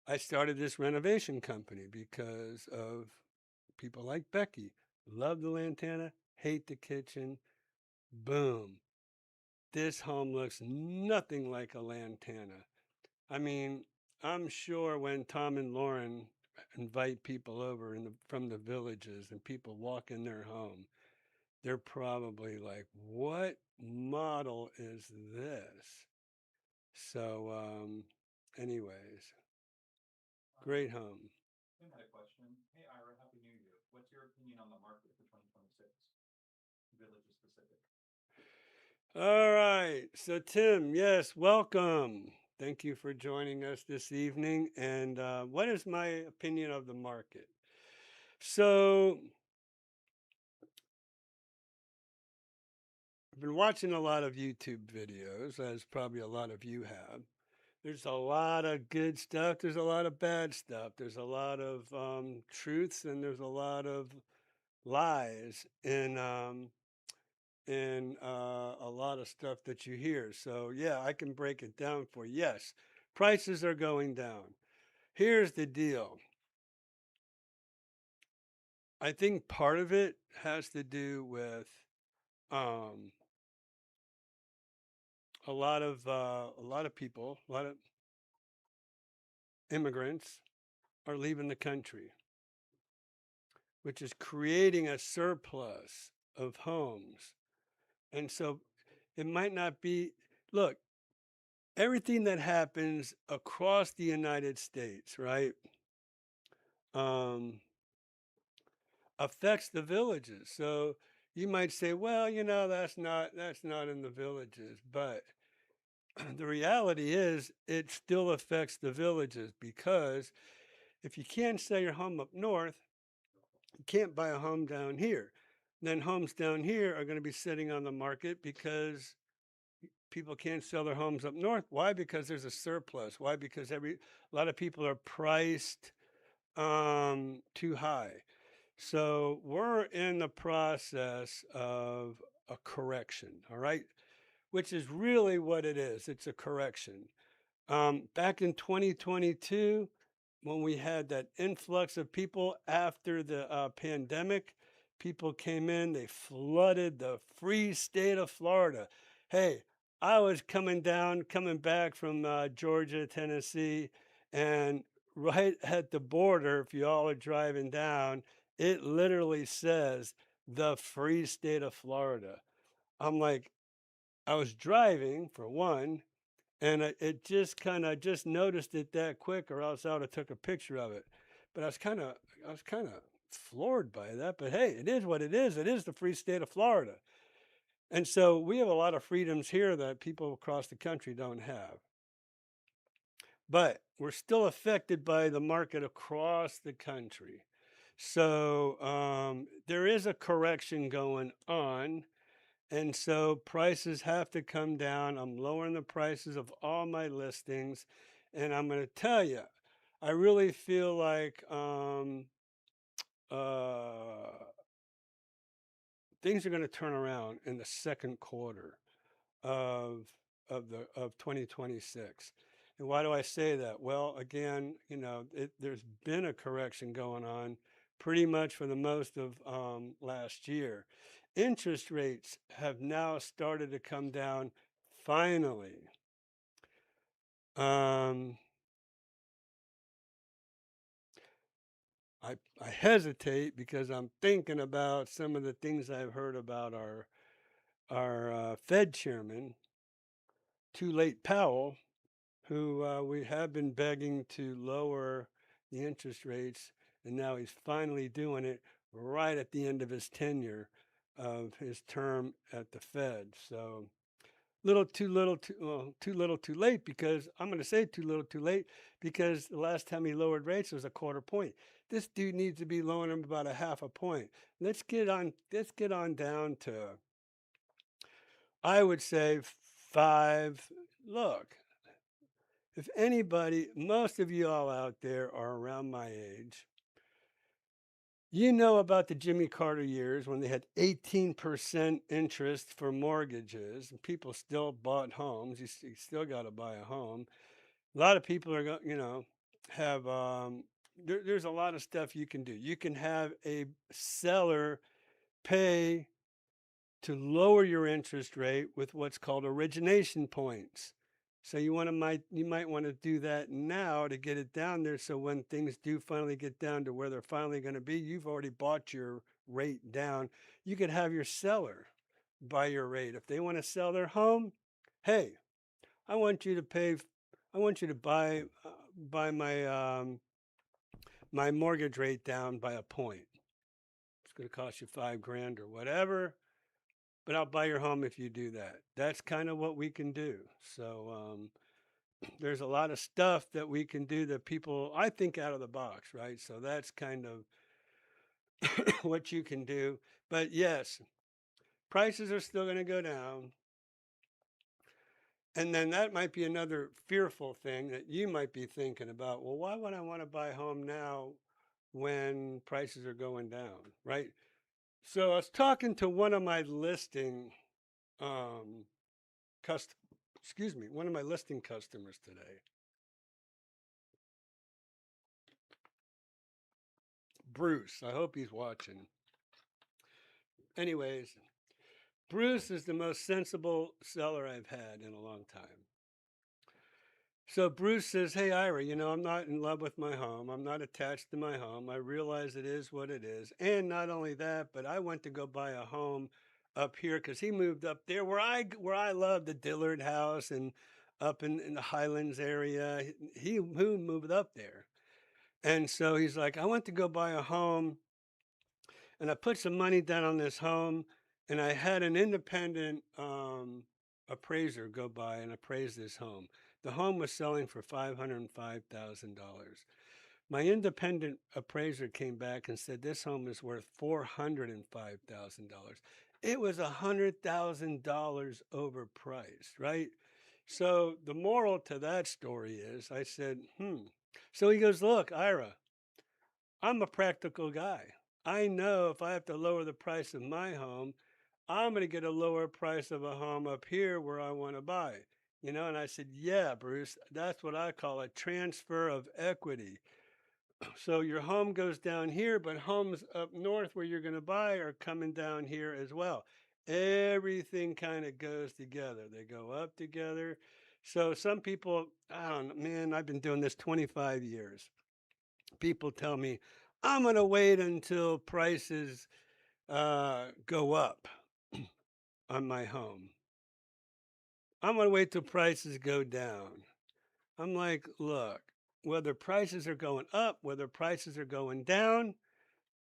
I started this renovation company, because of people like Becky. Love the lantana, hate the kitchen. Boom. This home looks nothing like a lantana. I mean, I'm sure when Tom and Lauren invite people over from the villages and people walk in their home, they're probably like, what model is this? So, anyways, great home. Tim had a question. Hey, Ira, Happy New Year. What's your opinion on the market for 2026? Villages specific. All right. So, Tim, yes, welcome. Thank you for joining us this evening. And what is my opinion of the market? So, I've been watching a lot of YouTube videos, as probably a lot of you have. There's a lot of good stuff. There's a lot of bad stuff. There's a lot of truths, and there's a lot of lies in a lot of stuff that you hear. So yeah, I can break it down for you. Yes, prices are going down. Here's the deal. I think part of it has to do with a lot of people, a lot of immigrants are leaving the country, which is creating a surplus of homes. And so it might not be, look, everything that happens across the United States, right, affects the villages. So you might say, well, that's not in the villages, but the reality is it still affects the villages, because if you can't sell your home up north, you can't buy a home down here. Then homes down here are going to be sitting on the market because people can't sell their homes up north. Why? Because there's a surplus. Why? Because a lot of people are priced too high. So we're in the process of a correction, all right? Which is really what it is. It's a correction. Back in 2022, when we had that influx of people after the pandemic, people came in, they flooded the free state of Florida. Hey, I was coming back from Georgia, Tennessee, and right at the border, if you all are driving down, it literally says the free state of Florida. I'm like, I was driving for one, and it just kind of just noticed it that quick, or else I would have took a picture of it. But I was kind of floored by that, but hey, it is what it is. It is the free state of Florida. And so we have a lot of freedoms here that people across the country don't have. But we're still affected by the market across the country. So there is a correction going on. And so prices have to come down. I'm lowering the prices of all my listings. And I'm going to tell you, I really feel like uh, things are going to turn around in the second quarter of of 2026. And why do I say that? Well, again, there's been a correction going on pretty much for the most of last year. Interest rates have now started to come down finally. Um, I hesitate because I'm thinking about some of the things I've heard about our Fed chairman, Too Late Powell, who we have been begging to lower the interest rates, and now he's finally doing it right at the end of his tenure of his term at the Fed. So too little, too late. Because I'm going to say too little, too late because the last time he lowered rates was a quarter point. This dude needs to be lowering them about a half a point. Let's get on. Let's get on down to, I would say, 5. Look, if anybody, most of you all out there are around my age. You know about the Jimmy Carter years when they had 18% interest for mortgages and people still bought homes. You still got to buy a home. A lot of people are, have, there's a lot of stuff you can do. You can have a seller pay to lower your interest rate with what's called origination points. So you might want to do that now to get it down there. So when things do finally get down to where they're finally going to be, you've already bought your rate down. You could have your seller buy your rate. If they want to sell their home, hey, I want you to pay. I want you to buy my mortgage rate down by a point. It's going to cost you $5,000 or whatever, but I'll buy your home if you do that. That's kind of what we can do. So there's a lot of stuff that we can do that people, I think, out of the box, right? So that's kind of what you can do. But yes, prices are still going to go down. And then that might be another fearful thing that you might be thinking about. Well, why would I want to buy a home now when prices are going down, right? So I was talking to one of my listing um, one of my listing customers today. Bruce, I hope he's watching. Anyways, Bruce is the most sensible seller I've had in a long time. So Bruce says, hey, Ira, I'm not in love with my home. I'm not attached to my home. I realize it is what it is. And not only that, but I went to go buy a home up here because he moved up there where I love the Dillard house and up in the Highlands area. He moved up there. And so he's like, I went to go buy a home and I put some money down on this home and I had an independent appraiser go by and appraise this home. The home was selling for $505,000. My independent appraiser came back and said this home is worth $405,000. It was $100,000 overpriced, right? So the moral to that story is, I said, So he goes, look, Ira, I'm a practical guy. I know if I have to lower the price of my home, I'm going to get a lower price of a home up here where I want to buy. And I said, yeah, Bruce, that's what I call a transfer of equity. So your home goes down here, but homes up north where you're going to buy are coming down here as well. Everything kind of goes together. They go up together. So some people, I don't know, man, I've been doing this 25 years. People tell me, I'm going to wait until prices go up on my home. I'm going to wait till prices go down. I'm like, look, whether prices are going up, whether prices are going down,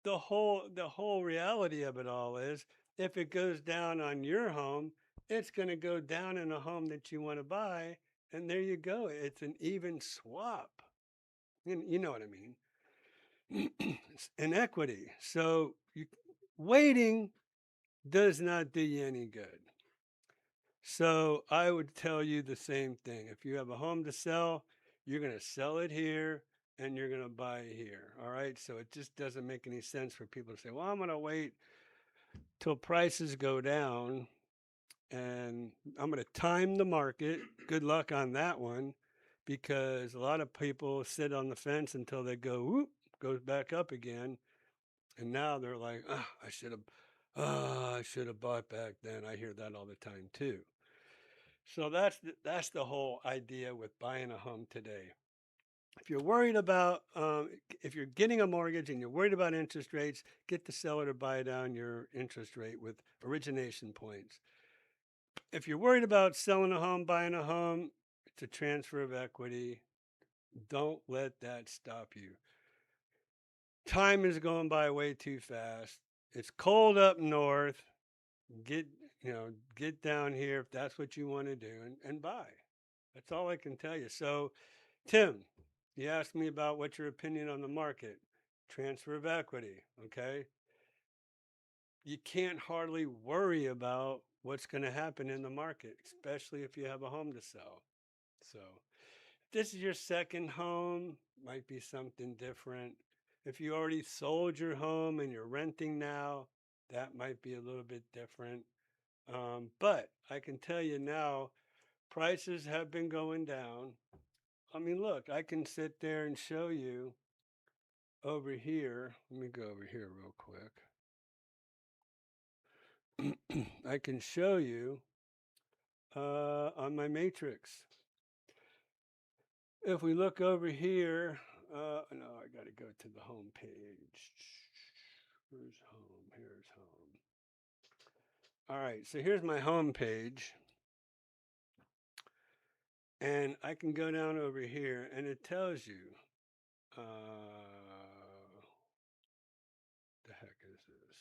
the whole reality of it all is if it goes down on your home, it's going to go down in a home that you want to buy, and there you go. It's an even swap. You know what I mean? It's inequity. So waiting does not do you any good. So I would tell you the same thing. If you have a home to sell, you're going to sell it here and you're going to buy it here. All right. So it just doesn't make any sense for people to say, well, I'm going to wait till prices go down and I'm going to time the market. Good luck on that one, because a lot of people sit on the fence until they go, whoop, goes back up again. And now they're like, oh, I should have bought back then. I hear that all the time too. So that's the whole idea with buying a home today. If you're worried about, if you're getting a mortgage and you're worried about interest rates, get the seller to buy down your interest rate with origination points. If you're worried about selling a home, buying a home, it's a transfer of equity. Don't let that stop you. Time is going by way too fast. It's cold up north. Get get down here if that's what you want to do, and buy. That's all I can tell you. So, Tim, you asked me about what's your opinion on the market, transfer of equity. Okay, you can't hardly worry about what's going to happen in the market, especially if you have a home to sell. So, if this is your second home, might be something different. If you already sold your home and you're renting now, that might be a little bit different. But I can tell you now, prices have been going down. I mean, look, I can sit there and show you over here. Let me go over here real quick. I can show you on my matrix. If we look over here, no, I got to go to the home page. Where's home? Here's home. All right, so here's my home page. And I can go down over here and it tells you, the heck is this?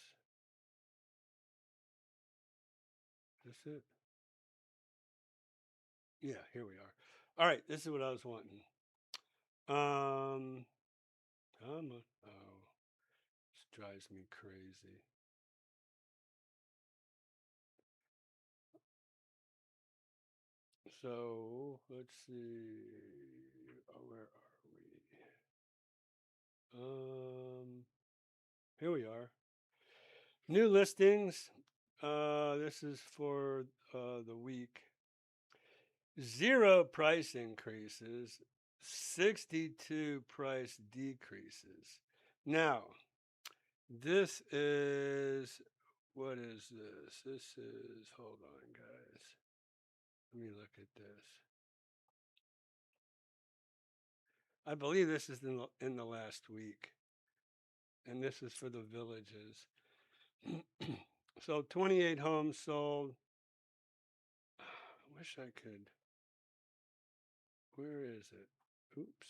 Is this it? Yeah, here we are. All right, this is what I was wanting. Come on. Oh, this drives me crazy. So let's see. Where are we? Here we are. New listings. This is for the week. 0 price increases, 62 price decreases. Now, this is, what is this? This is, hold on, guys. Let me look at this. I believe this is in the last week, and this is for the villages. So 28 homes sold. I wish I could. Where is it? Oops.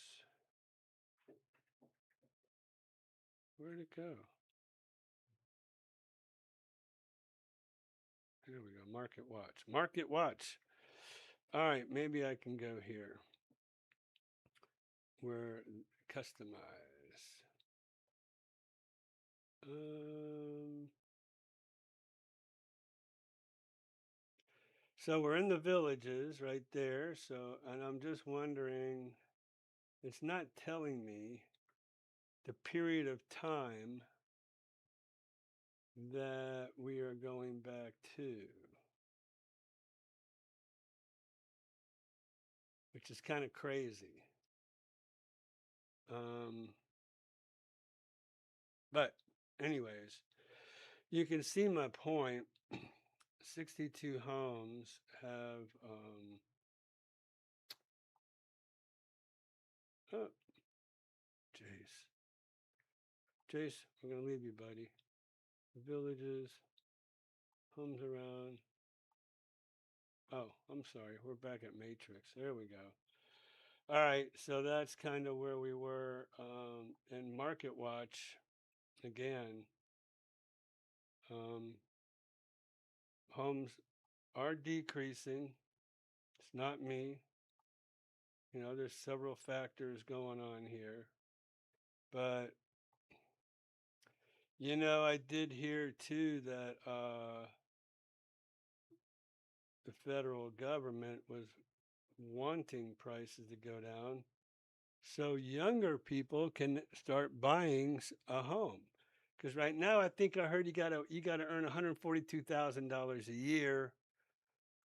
Where'd it go? There we go. Market Watch. Market Watch. All right, maybe I can go here. Where customize. So we're in the villages right there. So, and I'm just wondering, it's not telling me the period of time that we are going back to, which is kind of crazy. But anyways, you can see my point. 62 homes have, oh, Jace. Jace, I'm going to leave you, buddy. Villages, homes around. Oh, I'm sorry. We're back at Matrix. There we go. All right. So that's kind of where we were in Market Watch. again, um, homes are decreasing. It's not me. There's several factors going on here. But, I did hear too that the federal government was wanting prices to go down so younger people can start buying a home. Because right now, I think I heard you gotta earn $142,000 a year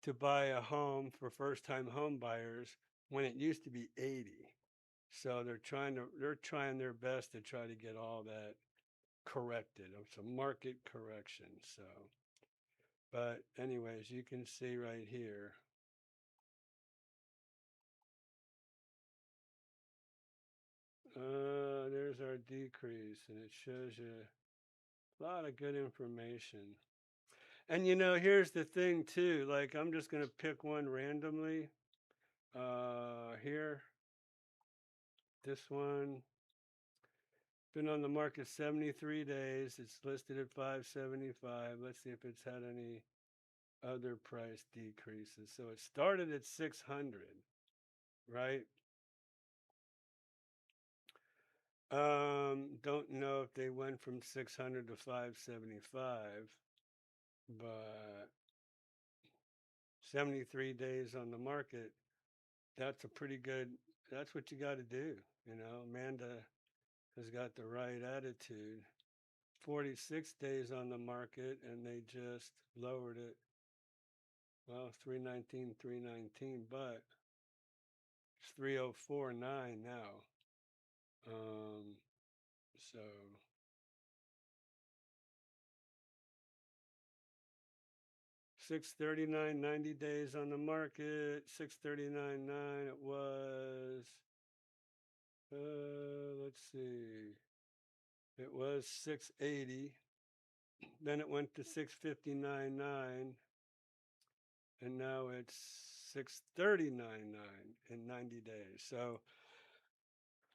to buy a home for first-time home buyers when it used to be 80. So they're trying their best to try to get all that corrected. It's a market correction. So, but anyways, you can see right here. There's our decrease, and it shows you a lot of good information. And here's the thing too. Like, I'm just gonna pick one randomly. Here, this one been on the market 73 days. It's listed at 575. Let's see if it's had any other price decreases. So it started at 600, right? Don't know if they went from 600 to 575, but 73 days on the market, that's a pretty good, that's what you got to do. Amanda has got the right attitude. 46 days on the market, and they just lowered it. Well, 319, but it's 304.9 now. So 639, 90 days on the market, 639.9 it was. Let's see. It was 680. Then it went to 659.9, and now it's 639.9 in 90 days. So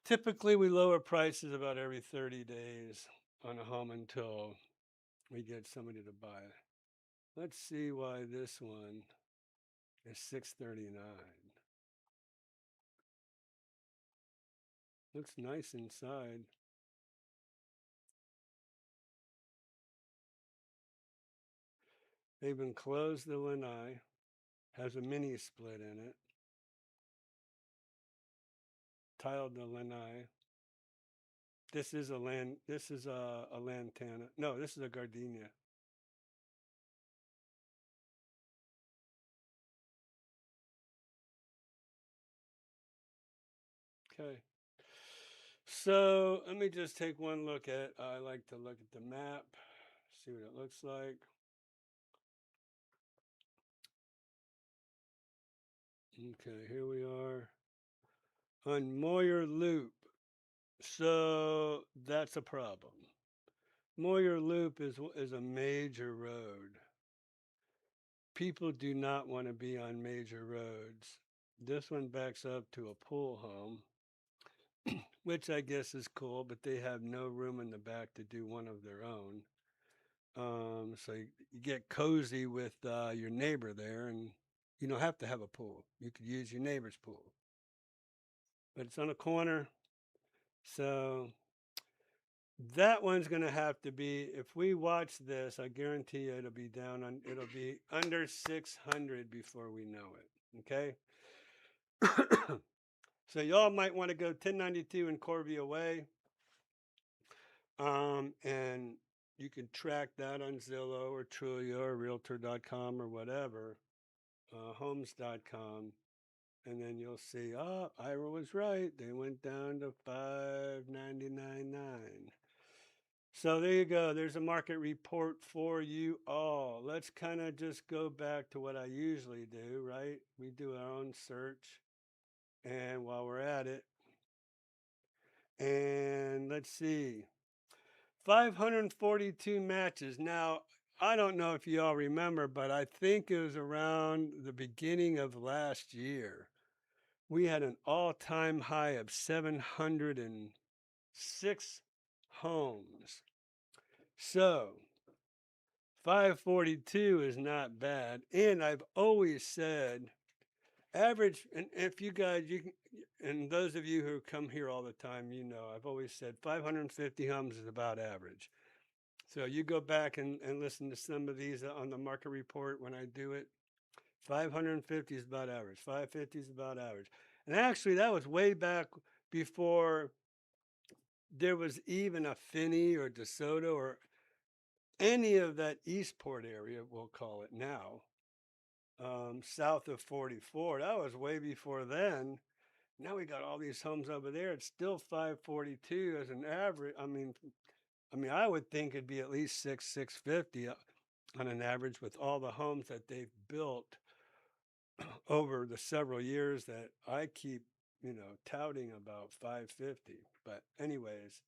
typically we lower prices about every 30 days on a home until we get somebody to buy it. Let's see why this one is 639. Looks nice inside. They've enclosed the lanai, has a mini split in it, tiled the lanai. This is a lantana. No, this is a gardenia. Okay. So let me just take one look at, I like to look at the map, see what it looks like. Okay, here we are on Moyer Loop. So that's a problem. Moyer Loop is a major road. People do not want to be on major roads. This one backs up to a pool home, which I guess is cool, but they have no room in the back to do one of their own. So you get cozy with your neighbor there, and you don't have to have a pool. You could use your neighbor's pool. But it's on a corner, so that one's going to have to be, if we watch this, I guarantee you it'll be under 600 before we know it, okay? So y'all might want to go 1092 and Corvia Way. And you can track that on Zillow or Trulia or Realtor.com or whatever, homes.com. And then you'll see, Ira was right. They went down to 599.9. So there you go. There's a market report for you all. Let's kind of just go back to what I usually do, right? We do our own search. And while we're at it, and let's see, 542 matches. Now, I don't know if you all remember, but I think it was around the beginning of last year. We had an all-time high of 706 homes So 542 is not bad. And I've always said average, and if you guys, you can, and those of you who come here all the time, you know, I've always said 550 homes is about average. So you go back and listen to some of these on the market report when I do it. 550 is about average. 550 is about average. And actually, that was way back before there was even a Finney or DeSoto or any of that Eastport area, we'll call it now, south of 44. That was way before then. Now we got all these homes over there. It's still 542 as an average. I mean, I would think it'd be at least 650 on an average with all the homes that they've built over the several years that I keep, touting about 550. But anyways,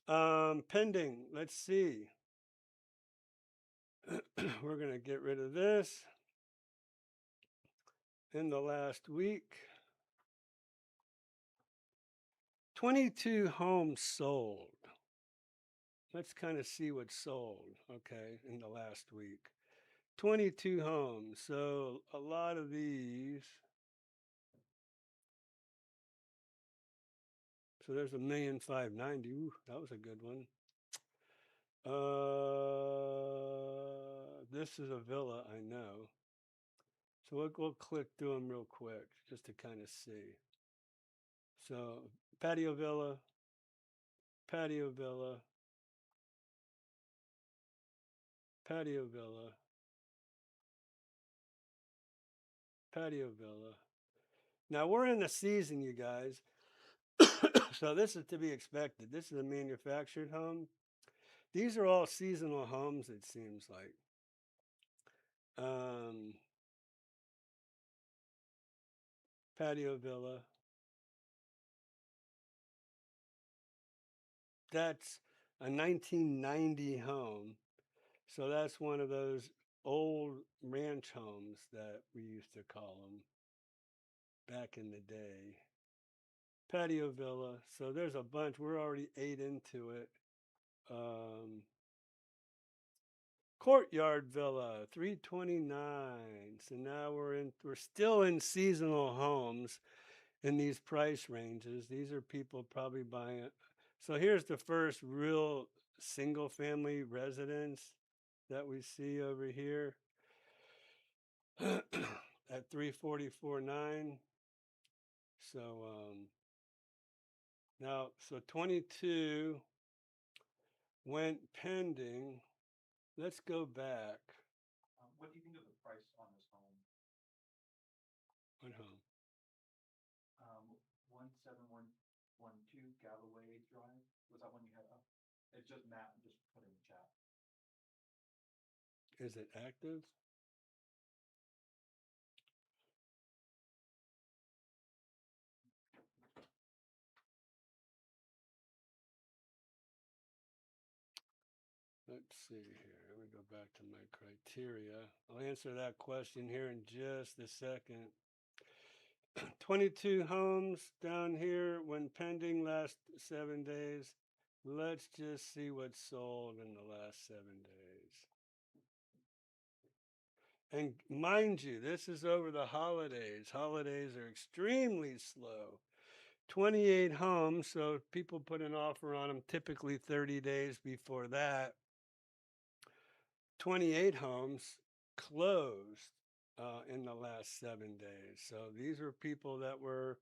pending, let's see. We're going to get rid of this. In the last week, 22 homes sold. Let's kind of see what sold, okay, in the last week. 22 homes. So a lot of these. So there's 1,590,000. Ooh, that was a good one. This is a villa, I know. So we'll click through them real quick just to kind of see. So patio villa, patio villa, patio villa, patio villa. Now we're in the season, you guys. So this is to be expected. This is a manufactured home. These are all seasonal homes, it seems like. Patio villa. That's a 1990 home. So that's one of those old ranch homes that we used to call them back in the day. Patio villa. So there's a bunch. We're already 8 into it. Courtyard villa, 329. So now we're still in seasonal homes in these price ranges. These are people probably buying it. So here's the first real single family residence that we see over here at 344.9. So now, so 22 went pending. Let's go back. What do you think of the price on this home? What home? 17112 Galloway Drive. Was that one you had up? It's just Matt just put in the chat. Is it active? Let's see here. Let me go back to my criteria. I'll answer that question here in just a second. 22 homes down here when pending last 7 days. Let's just see what sold in the last 7 days. And mind you, this is over the holidays. Holidays are extremely slow. 28 homes, so people put an offer on them typically 30 days before that. 28 homes closed in the last 7 days. So these were people that were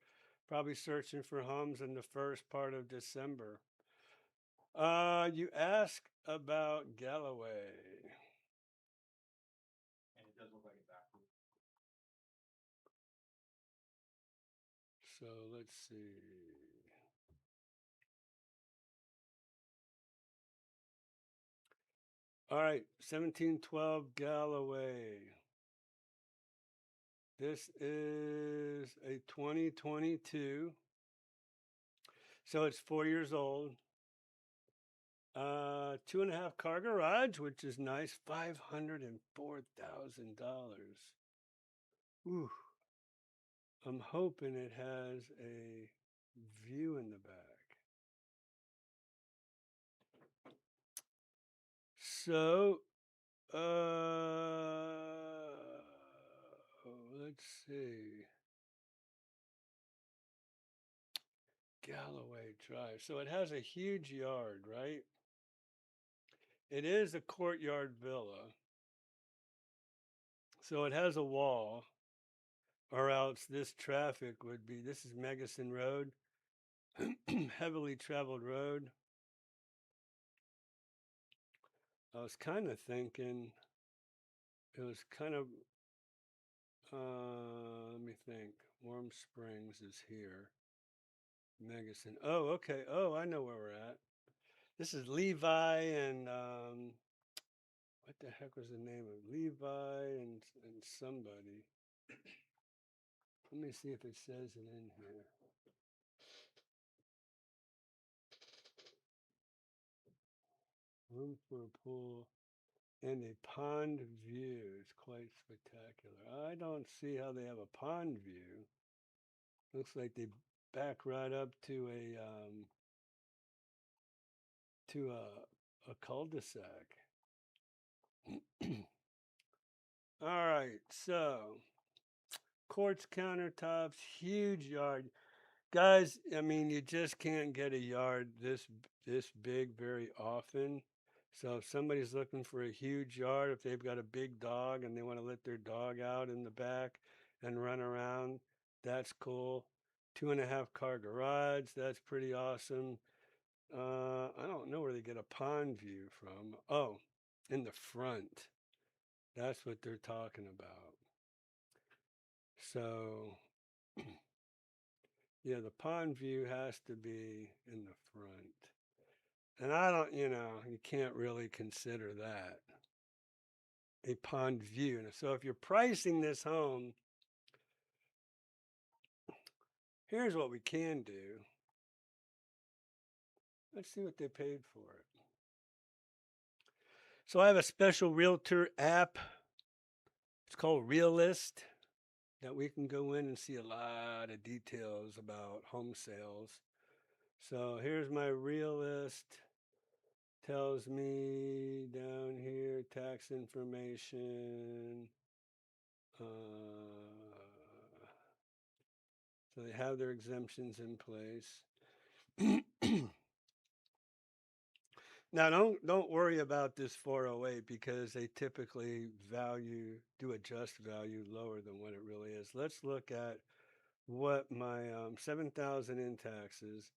probably searching for homes in the first part of December. You asked about Galloway. And it does look like it's active. So let's see. All right, 1712 Galloway. This is a 2022. So it's 4 years old. 2.5 car garage, which is nice. $504,000. Ooh. I'm hoping it has a view in the back. So, let's see. Galloway Drive. So it has a huge yard, right? It is a courtyard villa. So it has a wall, or else this traffic would be, this is Megason Road, heavily traveled road. I was kind of thinking, it was kind of, let me think. Warm Springs is here. Megason. Oh, okay. Oh, I know where we're at. This is Levi and what the heck was the name of Levi and somebody. Let me see if it says it in here. Room for a pool and a pond view. It's quite spectacular. I don't see how they have a pond view. Looks like they back right up to a cul-de-sac. All right, so quartz countertops, huge yard. Guys, I mean, you just can't get a yard this big very often. So if somebody's looking for a huge yard, if they've got a big dog and they want to let their dog out in the back and run around, that's cool. 2.5 car garage, that's pretty awesome. I don't know where they get a pond view from. Oh, in the front. That's what they're talking about. So, yeah, the pond view has to be in the front. And I don't, you can't really consider that a pond view. And so if you're pricing this home, here's what we can do. Let's see what they paid for it. So I have a special realtor app. It's called Realist, that we can go in and see a lot of details about home sales. So here's my Realist. Tells me down here tax information. So they have their exemptions in place. Now don't worry about this 408 because they typically do adjust value lower than what it really is. Let's look at what my 7,000 in taxes.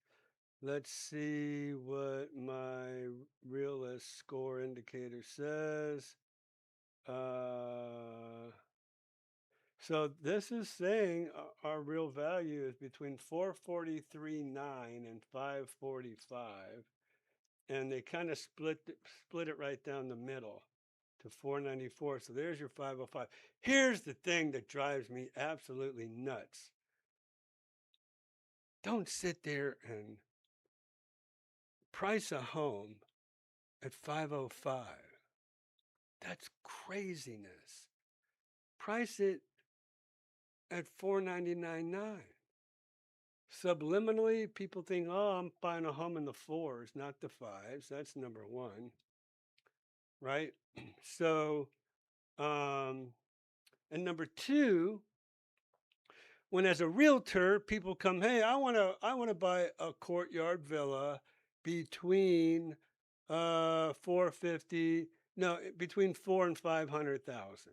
Let's see what my realist score indicator says. So this is saying our real value is between 443.9 and 545, and they kind of split it right down the middle to 494. So there's your 505. Here's the thing that drives me absolutely nuts. Don't sit there and price a home at 505. That's craziness. Price it at 499.9. Subliminally, people think, oh, I'm buying a home in the 4s, not the 5s. That's number one, right? So, and number two, when as a realtor, people come, hey, I want to buy a courtyard villa between 450, no, between 4 and 500,000.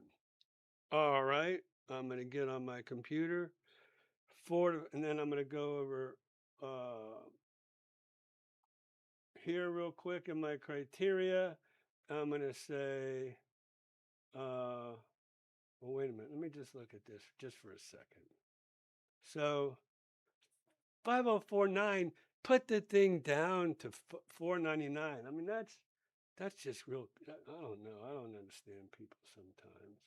All right, I'm going to get on my computer, and then I'm going to go over here real quick in my criteria. I'm going to say, well, wait a minute. Let me just look at this just for a second. So 5049, put the thing down to 499. I mean, that's just real. I don't know. I don't understand people sometimes.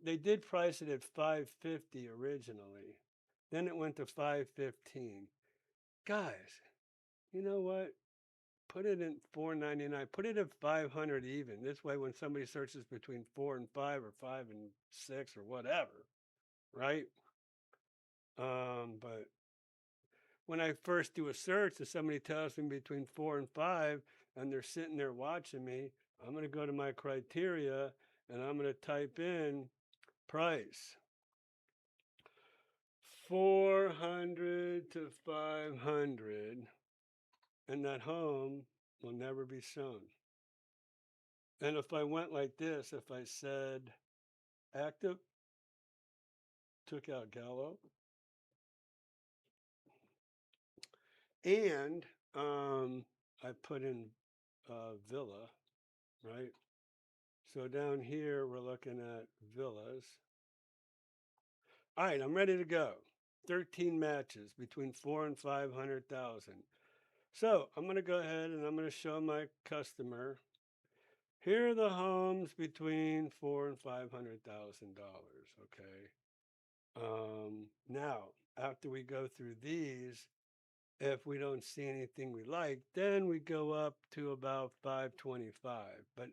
They did price it at 550 originally. Then it went to 515. Guys, you know what? Put it in 499. Put it at 500 even. This way, when somebody searches between 4 and 5 or 5 and 6 or whatever, right? But when I first do a search and somebody tells me between 4 and 5 and they're sitting there watching me, I'm going to go to my criteria and I'm going to type in price 400 to 500, and that home will never be shown. And if I went like this, if I said active, took out Gallo, and I put in villa, right? So down here, we're looking at villas. All right, I'm ready to go. 13 matches between 4 and 500,000. So I'm going to go ahead and I'm going to show my customer. Here are the homes between 4 and 500,000 dollars. Okay. Now, after we go through these, if we don't see anything we like, then we go up to about 525. But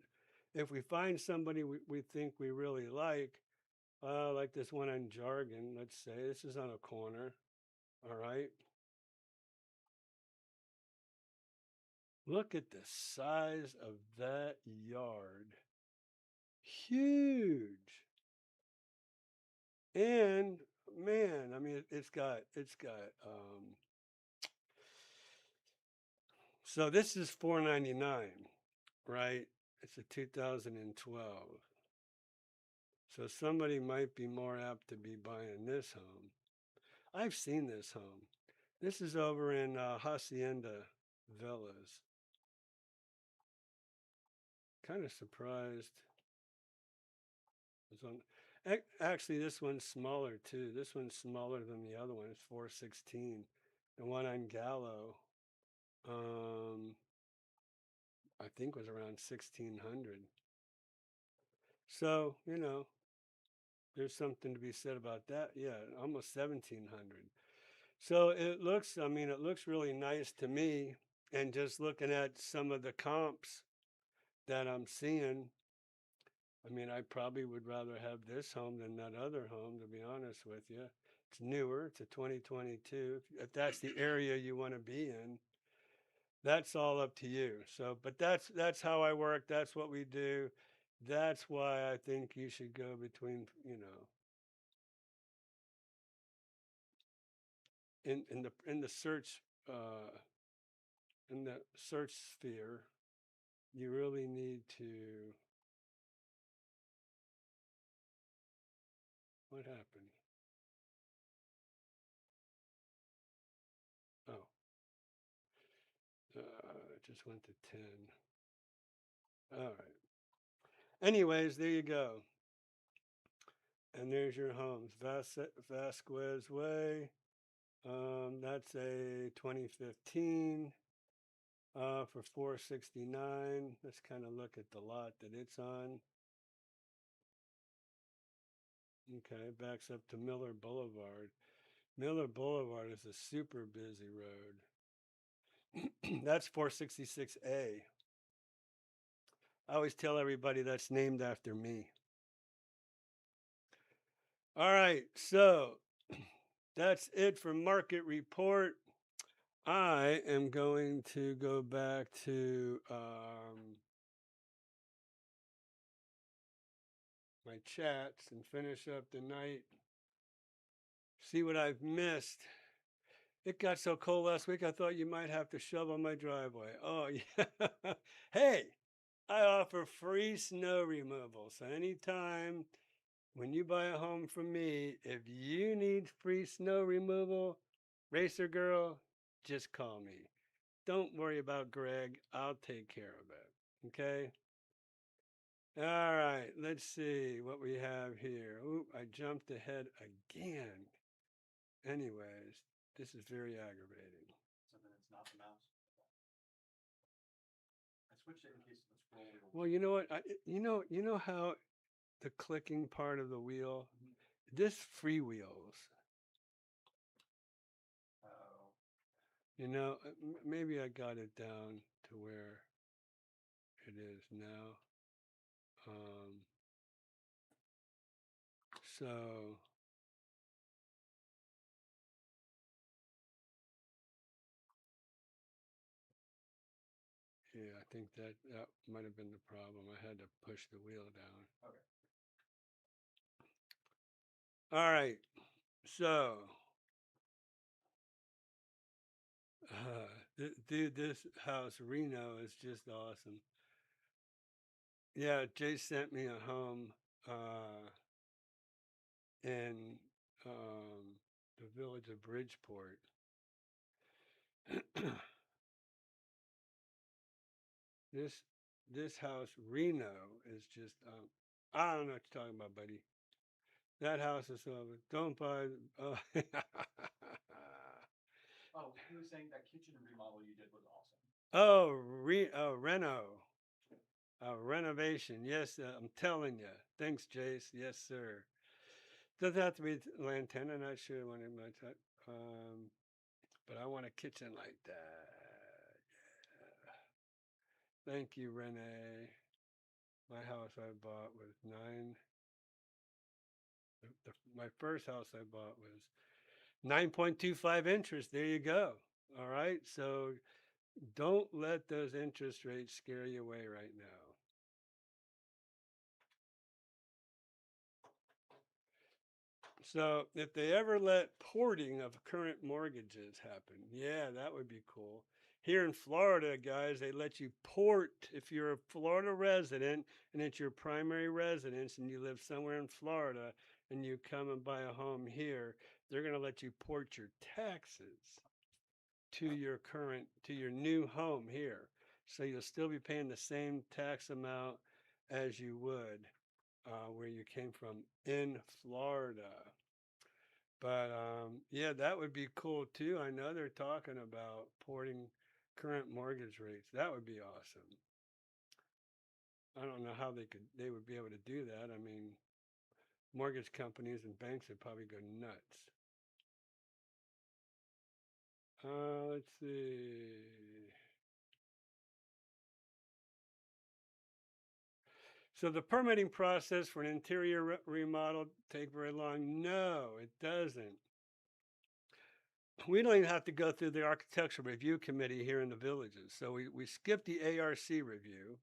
if we find somebody we think we really like this one on Jargon, let's say this is on a corner. All right. Look at the size of that yard. Huge. And man, I mean, it's got, so this is $499, right? It's a 2012. So somebody might be more apt to be buying this home. I've seen this home. This is over in Hacienda Villas. Kind of surprised. It's on, actually, this one's smaller too. This one's smaller than the other one. It's 416. The one on Gallo, I think was around 1600. So, there's something to be said about that. Yeah, almost 1700. So it looks, I mean, it looks really nice to me. And just looking at some of the comps that I'm seeing, I mean, I probably would rather have this home than that other home, to be honest with you. It's newer, it's a 2022. If that's the area you want to be in, that's all up to you. So, but that's how I work. That's what we do. That's why I think you should go between, in the search in the search sphere, you really need to. What happened? Oh, it just went to 10. All right. Anyways, there you go. And there's your homes. Vasquez Way. That's a 2015 for 469. Let's kind of look at the lot that it's on. Okay, backs up to Miller Boulevard. Miller Boulevard is a super busy road. That's 466A. I always tell everybody that's named after me. All right, so that's it for market report. I am going to go back to my chats and finish up the night. See what I've missed. It got so cold last week, I thought you might have to shovel my driveway. Oh, yeah. Hey, I offer free snow removal. So anytime when you buy a home from me, if you need free snow removal, Racer Girl, just call me. Don't worry about Greg. I'll take care of it. Okay? All right. Let's see what we have here. Oop, I jumped ahead again. Anyways, this is very aggravating. Something that's not the mouse. I switched it in case the scroll wheel. Well, you know what? You know how the clicking part of the wheel, this freewheels. Maybe I got it down to where it is now. So yeah, I think that might have been the problem. I had to push the wheel down. Okay. All right. So, dude, this house, Reno, is just awesome. Yeah, Jay sent me a home in the village of Bridgeport. This house, Reno, is just I don't know what you're talking about, buddy. That house is don't buy. Oh, Oh, he was saying that kitchen remodel you did was awesome. Reno. Renovation. Yes, I'm telling you. Thanks, Jace. Yes, sir. Doesn't have to be Lantana. Not sure when it might. But I want a kitchen like that. Yeah. Thank you, Renee. My house I bought was my first house I bought was 9.25 interest. There you go. All right. So don't let those interest rates scare you away right now. So if they ever let porting of current mortgages happen, yeah, that would be cool. Here in Florida, guys, they let you port if you're a Florida resident and it's your primary residence and you live somewhere in Florida and you come and buy a home here, they're going to let you port your taxes to your new home here. So you'll still be paying the same tax amount as you would where you came from in Florida. But yeah, that would be cool too. I know they're talking about porting current mortgage rates. That would be awesome. I don't know how they would be able to do that. I mean, mortgage companies and banks would probably go nuts. Let's see. So the permitting process for an interior remodel take very long? No, it doesn't. We don't even have to go through the architectural review committee here in the villages. So we skip the ARC review.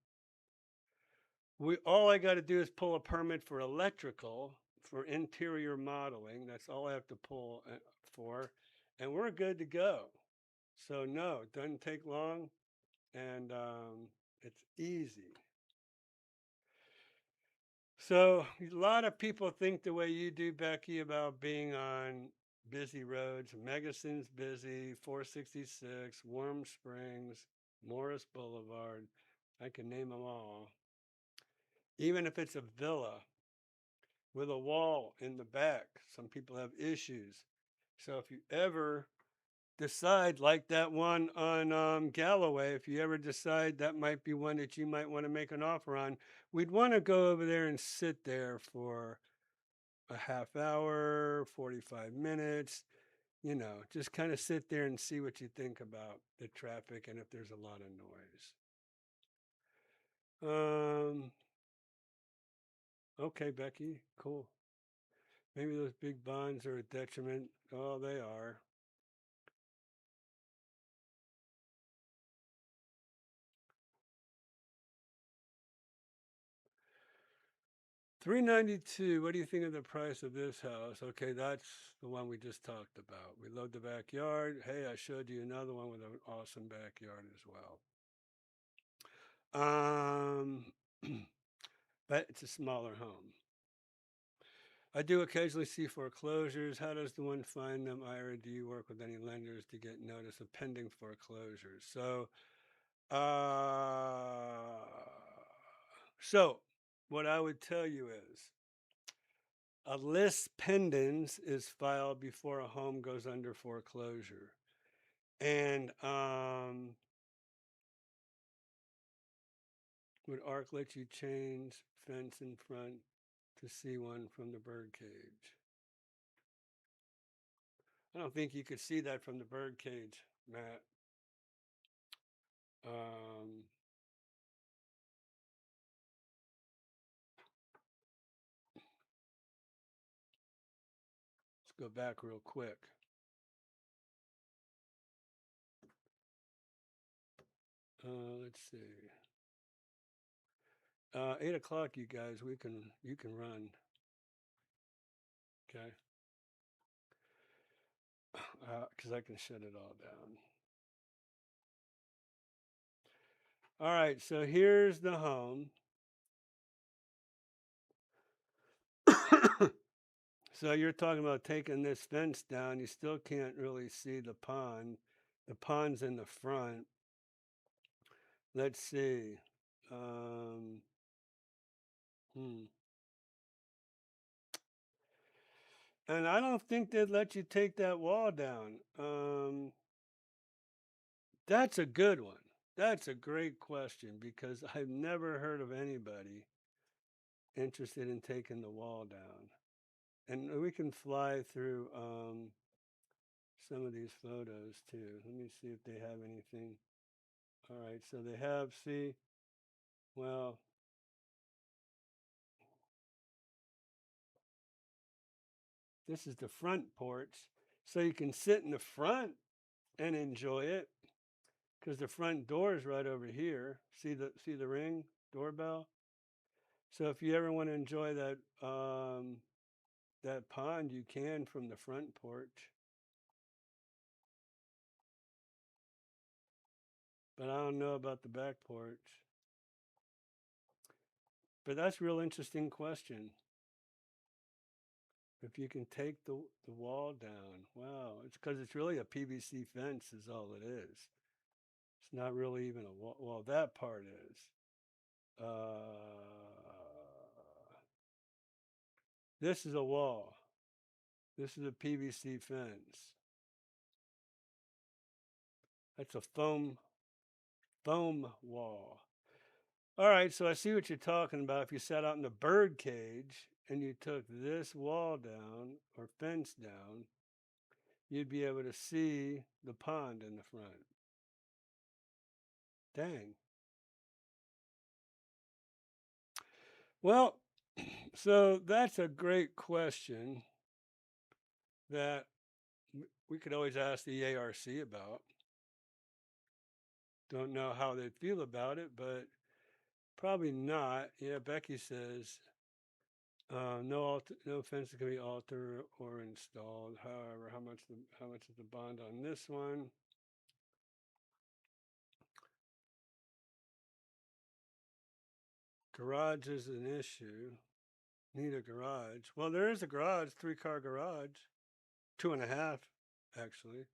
All I got to do is pull a permit for electrical for interior modeling. That's all I have to pull for, and we're good to go. So no, it doesn't take long, and it's easy. So a lot of people think the way you do, Becky, about being on busy roads. Megason's busy, 466, Warm Springs, Morris Boulevard. I can name them all. Even if it's a villa with a wall in the back, some people have issues. So if you ever decide, like that one on Galloway, if you ever decide that might be one that you might want to make an offer on, we'd want to go over there and sit there for a half hour, 45 minutes, just kind of sit there and see what you think about the traffic and if there's a lot of noise. Okay, Becky, cool. Maybe those big bonds are a detriment. Oh, they are. $392. What do you think of the price of this house? Okay, that's the one we just talked about. We love the backyard. Hey, I showed you another one with an awesome backyard as well. But it's a smaller home. I do occasionally see foreclosures. How does the one find them? Ira, do you work with any lenders to get notice of pending foreclosures? So what I would tell you is a lis pendens is filed before a home goes under foreclosure. And would ARC let you change fence in front to C1 from the bird cage? I don't think you could see that from the bird cage, Matt. Let's go back real quick. Let's see. 8 o'clock, you guys. You can run. Okay. Because I can shut it all down. All right. So here's the home. So you're talking about taking this fence down. You still can't really see the pond. The pond's in the front. Let's see. Um, And I don't think they'd let you take that wall down. That's a good one. That's a great question because I've never heard of anybody interested in taking the wall down. And we can fly through some of these photos too. Let me see if they have anything. All right, so they have, see, well, this is the front porch. So you can sit in the front and enjoy it because the front door is right over here. See the ring doorbell? So if you ever want to enjoy that pond, you can from the front porch. But I don't know about the back porch. But that's a real interesting question. If you can take the wall down, wow, it's because it's really a PVC fence, is all it is. It's not really even a wall. Well, that part is. This is a wall. This is a PVC fence. That's a foam wall. All right, so I see what you're talking about. If you sat out in the bird cage and you took this wall down or fence down, you'd be able to see the pond in the front. Dang. Well, so that's a great question that we could always ask the ARC about. Don't know how they'd feel about it, but probably not. Yeah, Becky says no fences can be altered or installed. However, how much is the bond on this one? Garage is an issue. Need a garage. Well, there is a garage, 3-car garage, 2.5 actually.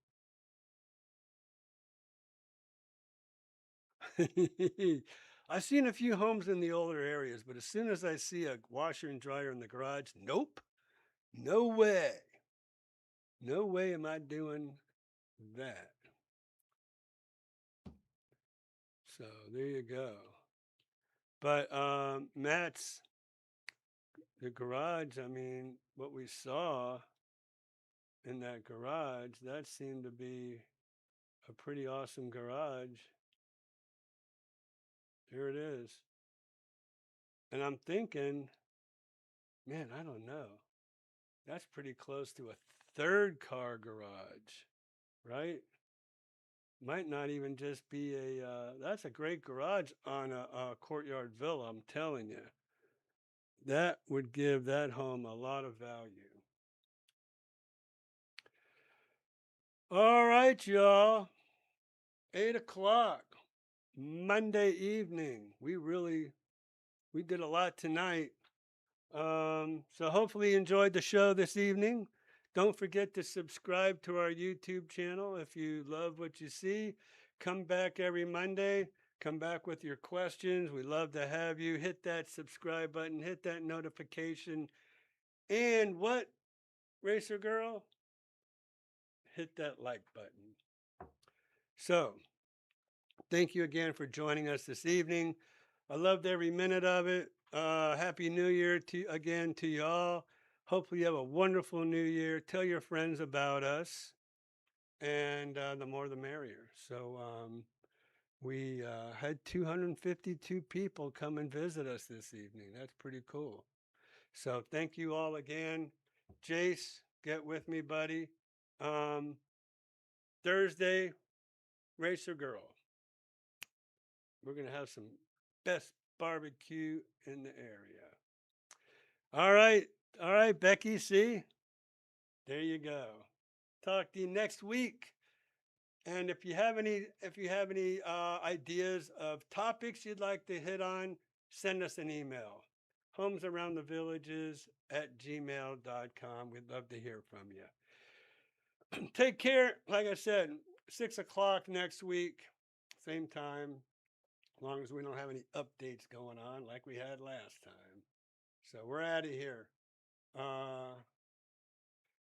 I've seen a few homes in the older areas, but as soon as I see a washer and dryer in the garage, nope, no way. No way am I doing that. So there you go. But Matt's, the garage, I mean, what we saw in that garage, that seemed to be a pretty awesome garage. Here it is. And I'm thinking, man, I don't know. That's pretty close to a 3rd-car garage, right? Might not even just be that's a great garage on a courtyard villa, I'm telling you. That would give that home a lot of value. All right, y'all. 8 o'clock, Monday evening. We did a lot tonight. So hopefully you enjoyed the show this evening. Don't forget to subscribe to our YouTube channel if you love what you see. Come back every Monday. Come back with your questions. We love to have you. Hit that subscribe button. Hit that notification. And what, Racer Girl? Hit that like button. So, thank you again for joining us this evening. I loved every minute of it. Happy New Year again to you all. Hopefully you have a wonderful new year. Tell your friends about us. And the more the merrier. So we had 252 people come and visit us this evening. That's pretty cool. So thank you all again. Jace, get with me, buddy. Thursday, Racer Girl. We're going to have some best barbecue in the area. All right, Becky. See, there you go. Talk to you next week. And if you have any, ideas of topics you'd like to hit on, send us an email. homesaroundthevillages@gmail.com. We'd love to hear from you. Take care. Like I said, 6 o'clock next week, same time, as long as we don't have any updates going on like we had last time. So we're out of here.